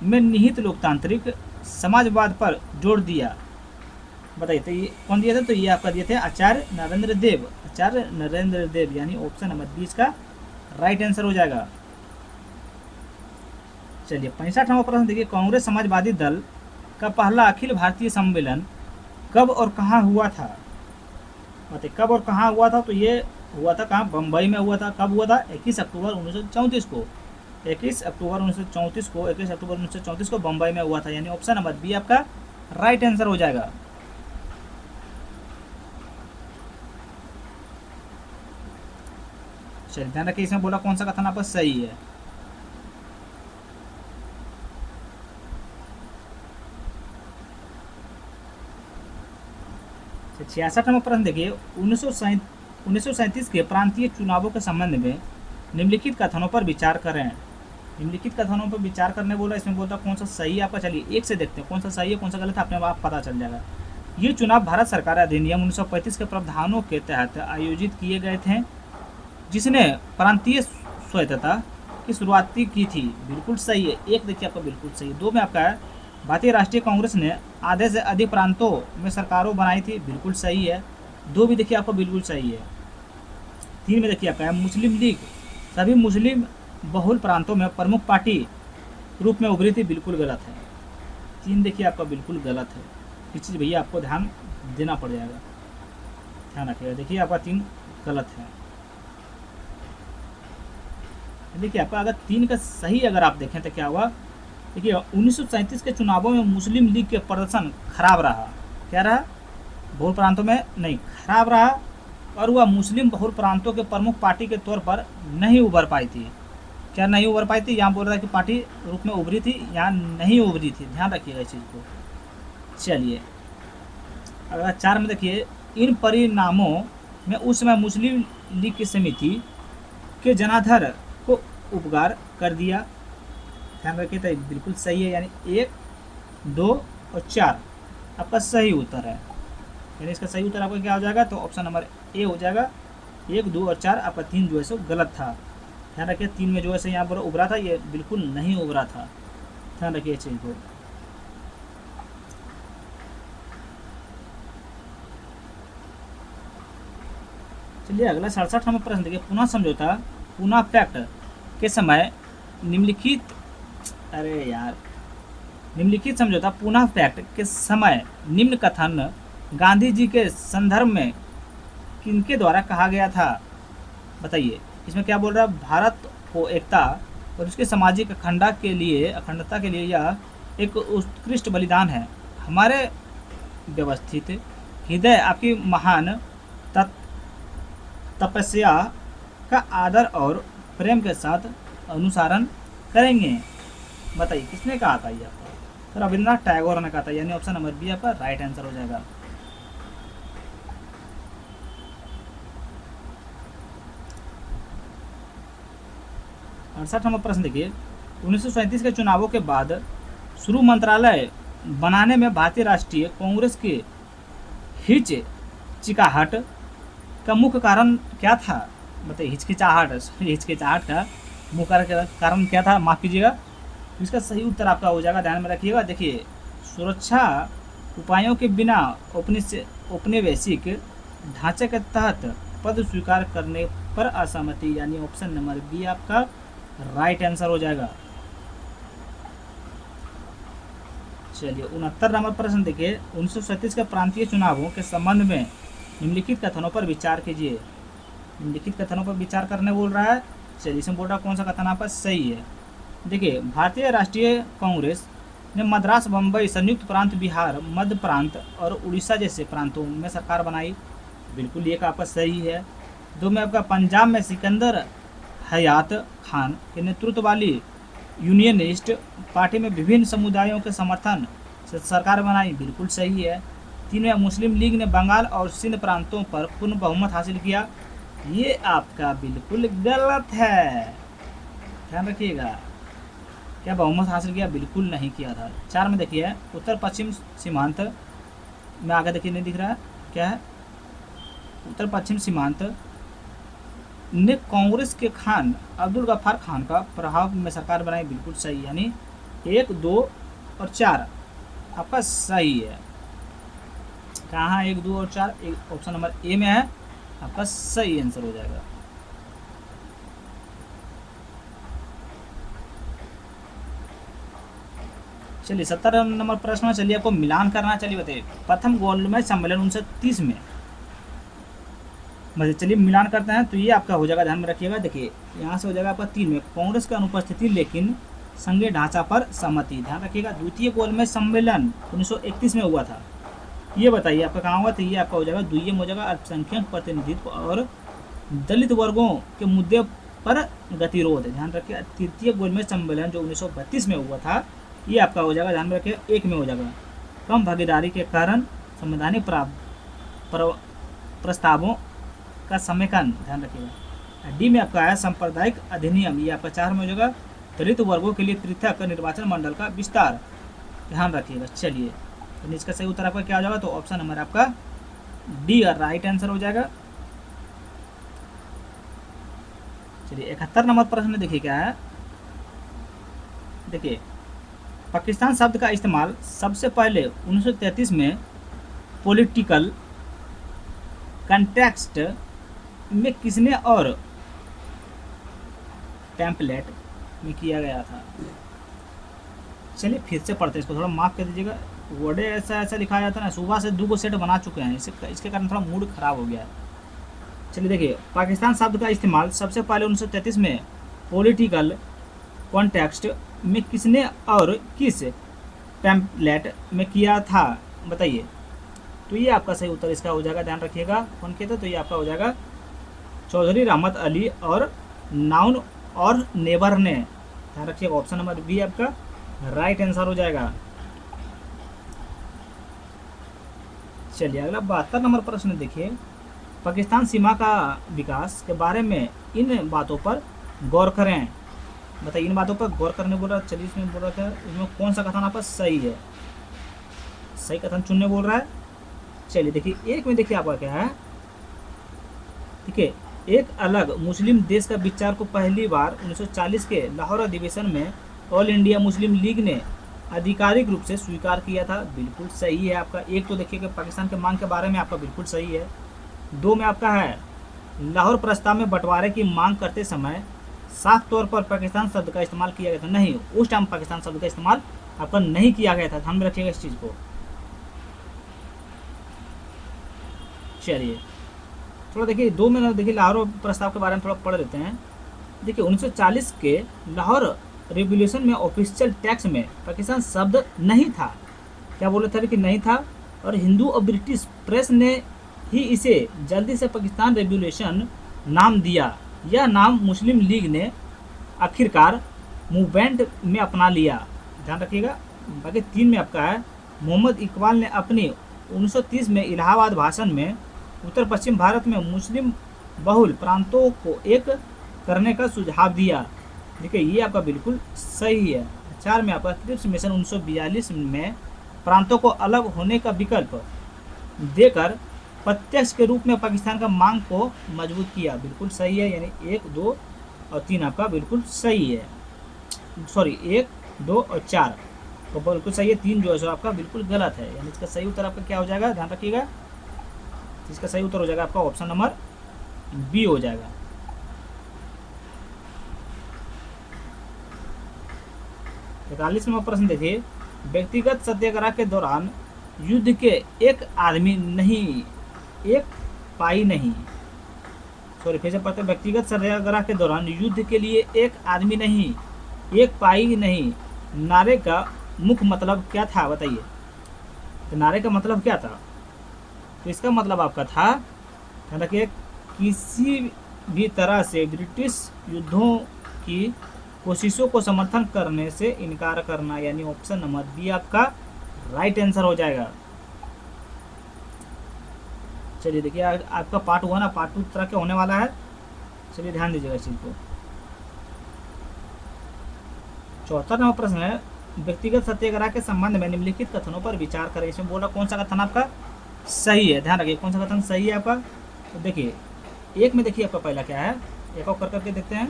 Speaker 1: में निहित लोकतांत्रिक समाजवाद पर जोर दिया? बताइए, तो ये कौन दिया था? तो ये आपका दिए थे आचार्य नरेंद्र देव। आचार्य नरेंद्र देव, यानी ऑप्शन नंबर 20 का राइट आंसर हो जाएगा। चलिए 65 नंबर प्रश्न देखिए। कांग्रेस समाजवादी दल का पहला अखिल भारतीय सम्मेलन कब और कहाँ हुआ था? बताइए कब और कहाँ हुआ था? तो ये हुआ था कहाँ? बम्बई में हुआ था। कब हुआ था? 21 अक्टूबर 1934 को। 21 अक्टूबर 1934 को 21 अक्टूबर 1934 को बम्बई में हुआ था, यानी ऑप्शन नंबर बी आपका राइट आंसर हो जाएगा। चलिए ध्यान रखिए, इसमें बोला कौन सा कथन आपका सही है। तो 66 नंबर प्रश्न देखिए। 1937 के प्रांतीय चुनावों के संबंध में निम्नलिखित कथनों पर विचार करें। निम्नलिखित कथनों पर विचार करने बोला, इसमें बोलता कौन सा सही है आपका। चलिए एक से देखते हैं कौन सा सही है कौन सा गलत है, अपने आप पता चल जाएगा। ये चुनाव भारत सरकार अधिनियम 1935 के प्रावधानों के तहत आयोजित किए गए थे, जिसने प्रांतीय स्वायत्तता की शुरुआत की थी। बिल्कुल सही है। एक देखिए आपका बिल्कुल सही है। 2 में आपका है भारतीय राष्ट्रीय कांग्रेस ने आधे से अधिक प्रांतों में सरकारों बनाई थी। बिल्कुल सही है। 2 भी देखिए आपका बिल्कुल सही है। 3 में देखिए आपका है मुस्लिम लीग सभी मुस्लिम बहुल प्रांतों में प्रमुख पार्टी रूप में उभरी थी। बिल्कुल गलत है। 3 देखिए आपका बिल्कुल गलत है। इस चीज़ भैया आपको ध्यान देना पड़ जाएगा, ध्यान रखिएगा। देखिए आपका 3 गलत है। देखिए आपका अगर 3 का सही अगर आप देखें तो क्या हुआ, देखिए 1937 के चुनावों में मुस्लिम लीग के प्रदर्शन खराब रहा। क्या रहा? बहुल प्रांतों में नहीं, खराब रहा, और वह मुस्लिम बहुल प्रांतों के प्रमुख पार्टी के तौर पर नहीं उभर पाई थी। क्या नहीं उभर पाई थी? यहाँ बोल रहा है कि पार्टी रूप में उभरी थी, यहाँ नहीं उभरी थी। ध्यान रखिएगा इस चीज़ को। चलिए अगला 4 में देखिए। इन परिणामों में उस समय मुस्लिम लीग की समिति के जनाधार को उपकार कर दिया। ध्यान रखिए, तो बिल्कुल सही है, यानी 1, 2 और 4 आपका सही उत्तर है। यानी इसका सही उत्तर आपका क्या हो जाएगा? तो ऑप्शन नंबर ए हो जाएगा। 1, 2 और 4 आपका 3 जो है सो गलत था। ध्यान रखिए 3 में जो है सो यहाँ पर उभरा था, ये बिल्कुल नहीं उभरा था। ध्यान रखिए इस चीज़ को। चलिए अगला 67 नंबर प्रश्न देखिए। पुनः समझौता पुनः पैक्ट के समय निम्नलिखित निम्नलिखित समझौता पुनः पैक्ट के समय निम्न कथन गांधी जी के संदर्भ में किनके द्वारा कहा गया था? बताइए इसमें क्या बोल रहा है? भारत को एकता और उसके सामाजिक अखंडता के लिए यह एक उत्कृष्ट बलिदान है। हमारे व्यवस्थित हृदय आपकी महान तपस्या का आदर और प्रेम के साथ अनुसरण करेंगे। बताइए किसने कहा था ये आपका? तो रविंद्रनाथ टैगोर ने कहा था, यानी ऑप्शन नंबर बी आपका राइट आंसर हो जाएगा। अड़सठ नंबर प्रश्न देखिए। 1937 के चुनावों के बाद शुरू मंत्रालय बनाने में भारतीय राष्ट्रीय कांग्रेस के हिचकिचाहट का मुख्य कारण क्या था? बताइए हिचकिचाहट का मुख्य कारण क्या था? माफ कीजिएगा। इसका सही उत्तर आपका हो जाएगा, ध्यान में रखिएगा। देखिए सुरक्षा उपायों के बिना औपनिवेशिक ढांचे के तहत पद स्वीकार करने पर असहमति, यानी ऑप्शन नंबर बी आपका राइट आंसर हो जाएगा। चलिए 69 नंबर प्रश्न देखिए। 1937 के प्रांतीय चुनावों के संबंध में निम्नलिखित कथनों पर विचार कीजिए। निम्नलिखित कथनों पर विचार करने बोल रहा है। चलिए इसमें बोल रहा कौन सा कथन आपका सही है। देखिए भारतीय राष्ट्रीय कांग्रेस ने मद्रास, बम्बई, संयुक्त प्रांत बिहार, मध्य प्रांत और उड़ीसा जैसे प्रांतों में सरकार बनाई। बिल्कुल ये आपका सही है। दो में आपका पंजाब में सिकंदर हयात खान के नेतृत्व वाली यूनियनिस्ट पार्टी में विभिन्न समुदायों के समर्थन से सरकार बनाई। बिल्कुल सही है। तीन में मुस्लिम लीग ने बंगाल और सिंध प्रांतों पर पूर्ण बहुमत हासिल किया। ये आपका बिल्कुल गलत है, ध्यान रखिएगा। क्या बहुमत हासिल किया? बिल्कुल नहीं किया था। चार में देखिए उत्तर पश्चिम सीमांत में, आगे देखिए नहीं दिख रहा है क्या है, उत्तर पश्चिम सीमांत ने कांग्रेस के खान अब्दुल गफ्फार खान का प्रभाव में सरकार बनाई। बिल्कुल सही, यानी 1, 2 और 4 आपका सही है। कहाँ 1, 2 और 4? ऑप्शन नंबर ए में है, आपका सही आंसर हो जाएगा। चलिए 70 नंबर प्रश्न में, चलिए आपको मिलान करना। चलिए बताइए प्रथम गोलमेज सम्मेलन 1930 में, मतलब चलिए मिलान करते हैं। तो ये आपका हो जाएगा, ध्यान में रखिएगा। देखिए यहाँ से हो जाएगा आपका 3 में कांग्रेस की अनुपस्थिति लेकिन संघीय ढांचा पर सहमति, ध्यान रखिएगा। द्वितीय गोलमेज सम्मेलन 1931 में हुआ था, ये बताइए आपका कहाँ हुआ था? ये आपका हो जाएगा द्वितीय में हो जाएगा अल्पसंख्यक प्रतिनिधित्व और दलित वर्गों के मुद्दे पर गतिरोध, ध्यान रखिए। तृतीय गोलमेज सम्मेलन जो 1932 में हुआ था, ये आपका हो जाएगा, ध्यान में रखिए, 1 में हो जाएगा कम भागीदारी के कारण संवैधानिक प्रस्तावों का समेकन, ध्यान रखिएगा। डी में आपका है सांप्रदायिक अधिनियम, ये आपका 4 में हो जाएगा दलित वर्गों के लिए पृथक निर्वाचन मंडल का विस्तार, ध्यान रखिएगा। चलिए तो इसका सही उत्तर आपका क्या हो जाएगा? तो ऑप्शन नंबर आपका डी राइट आंसर हो जाएगा। चलिए 71 नंबर प्रश्न देखिए क्या है। देखिए पाकिस्तान शब्द का इस्तेमाल सबसे पहले 1933 में पॉलिटिकल कंटेक्स्ट में किसने और टेम्पलेट में किया गया था? चलिए फिर से पढ़ते हैं, इसको थोड़ा माफ कर दीजिएगा। वर्ड ऐसा लिखा जाता है ना, सुबह से 2 सेट बना चुके हैं, इसके कारण थोड़ा मूड खराब हो गया है। चलिए देखिए पाकिस्तान शब्द का इस्तेमाल सबसे पहले 1933 में पॉलिटिकल कॉन्टेक्स्ट में किसने और किस टेम्पलेट में किया था, बताइए। तो ये आपका सही उत्तर इसका हो जाएगा, ध्यान रखिएगा। कौन कहते? तो ये आपका हो जाएगा चौधरी रहमत अली और नाउन और नेबर ने, ध्यान रखिएगा। ऑप्शन नंबर बी आपका राइट आंसर हो जाएगा। चलिए अगला 72 नंबर प्रश्न देखिए। पाकिस्तान सीमा का विकास के बारे में इन बातों पर गौर करें, बताइए। इन बातों पर गौर करने बोल रहा है। चलिए इसमें बोल रहा था, इसमें कौन सा कथन आपका सही है? सही कथन चुनने बोल रहा है। चलिए देखिए 1 में देखिए आपका क्या है। देखिए एक अलग मुस्लिम देश का विचार को पहली बार 1940 के लाहौर अधिवेशन में ऑल इंडिया मुस्लिम लीग ने आधिकारिक रूप से स्वीकार किया था। बिल्कुल सही है आपका। 1 तो देखिए कि पाकिस्तान के मांग के बारे में आपका बिल्कुल सही है। 2 में आपका है लाहौर प्रस्ताव में बंटवारे की मांग करते समय साफ तौर पर पाकिस्तान शब्द का इस्तेमाल किया गया था। नहीं, उस टाइम पाकिस्तान शब्द का इस्तेमाल आपका नहीं किया गया था, ध्यान में रखिएगा इस चीज़ को। चलिए थोड़ा देखिए 2 में देखिए लाहौर प्रस्ताव के बारे में थोड़ा पढ़ लेते हैं। देखिए 1940 के लाहौर रेवोल्यूशन में ऑफिशियल टैक्स में पाकिस्तान शब्द नहीं था। क्या बोले थे कि नहीं था, और हिंदू और ब्रिटिश प्रेस ने ही इसे जल्दी से पाकिस्तान रेवोल्यूशन नाम दिया। यह नाम मुस्लिम लीग ने आखिरकार मूवमेंट में अपना लिया, ध्यान रखिएगा। बाकी 3 में आपका है मोहम्मद इकबाल ने अपनी 1930 में इलाहाबाद भाषण में उत्तर पश्चिम भारत में मुस्लिम बहुल प्रांतों को एक करने का सुझाव दिया। देखिए ये आपका बिल्कुल सही है। 4 में आपका क्रिप्स मिशन 1942 में प्रांतों को अलग होने का विकल्प देकर प्रत्यक्ष के रूप में पाकिस्तान का मांग को मजबूत किया। बिल्कुल सही है, यानी 1, 2 और 3 आपका बिल्कुल सही है। सॉरी 1, 2 और 4 तो बिल्कुल सही है। 3 जो है सो आपका बिल्कुल गलत है, यानी इसका सही उत्तर आपका क्या हो जाएगा, ध्यान रखिएगा। इसका सही उत्तर हो जाएगा आपका ऑप्शन नंबर बी हो जाएगा। 43 नंबर प्रश्न देखिए। व्यक्तिगत सत्याग्रह के दौरान युद्ध के एक आदमी नहीं, एक पाई नहीं, सॉरी फिर से पढ़ते। व्यक्तिगत सत्याग्रह के दौरान युद्ध के लिए एक आदमी नहीं, एक पाई नहीं नारे का मुख्य मतलब क्या था बताइए। तो नारे का मतलब क्या था? तो इसका मतलब आपका था, ध्यान रखिए, किसी भी तरह से ब्रिटिश युद्धों की कोशिशों को समर्थन करने से इनकार करना, यानी ऑप्शन नंबर बी आपका राइट आंसर हो जाएगा। चलिए देखिए आपका पार्ट 1 पार्ट 2 तरह के होने वाला है। चलिए ध्यान दीजिएगा इस चीज़ को। 74 नंबर प्रश्न है, व्यक्तिगत सत्याग्रह के संबंध में निम्नलिखित कथनों पर विचार करें। इसमें बोला कौन सा कथन आपका सही है, ध्यान रखिए कौन सा कथन सही है आपका। तो देखिए एक में देखिए आपका पहला क्या है, एक और करके देखते हैं।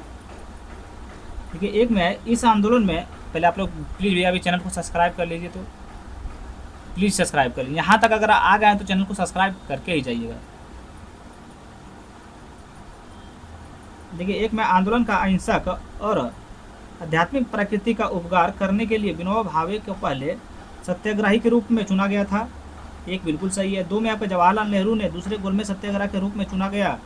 Speaker 1: देखिए एक में है, इस आंदोलन में, पहले आप लोग प्लीज़ भैया अभी चैनल को सब्सक्राइब कर लीजिए, तो प्लीज़ सब्सक्राइब कर लीजिए। यहाँ तक अगर आ गए हैं तो चैनल को सब्सक्राइब करके ही जाइएगा। देखिए एक में आंदोलन का अहिंसक और आध्यात्मिक प्रकृति का उपकार करने के लिए विनोबा भावे को पहले सत्याग्रही के रूप में चुना गया था, एक बिल्कुल सही है। 2 में आपका जवाहरलाल नेहरू ने दूसरे गोलमेज सत्याग्रह के रूप में चुना गया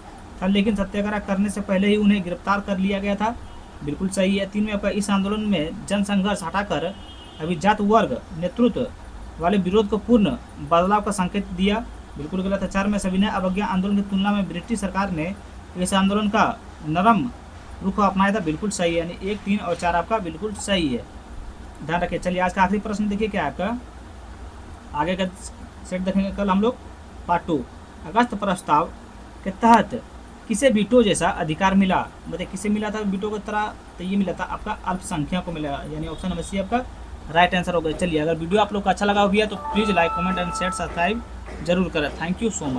Speaker 1: था, लेकिन सत्याग्रह करने से पहले ही उन्हें गिरफ्तार कर लिया गया था, बिल्कुल सही है। 3 में आपका इस आंदोलन में जनसंघर्ष हटाकर अभिजात वर्ग नेतृत्व वाले विरोध को पूर्ण बदलाव का संकेत दिया, बिल्कुल गलत है। 4 में सविनय अवज्ञा आंदोलन की तुलना में ब्रिटिश सरकार ने इस आंदोलन का नरम रुख अपनाया था, बिल्कुल सही है। यानी 1, 3 और 4 आपका बिल्कुल सही है, ध्यान रखिए। चलिए आज का आखिरी प्रश्न देखिए क्या है आपका, आगे का सेट देखेंगे कल हम लोग पार्ट 2। अगस्त प्रस्ताव के तहत किसे वीटो जैसा अधिकार मिला, बताइए किसे मिला था वीटो की तरह? तो ये मिला था आपका अल्पसंख्यक को मिला, यानी ऑप्शन नंबर सी आपका राइट आंसर होगा। चलिए अगर वीडियो आप लोग को अच्छा लगा हो भैया तो please like comment and share subscribe जरूर करें। Thank you so much.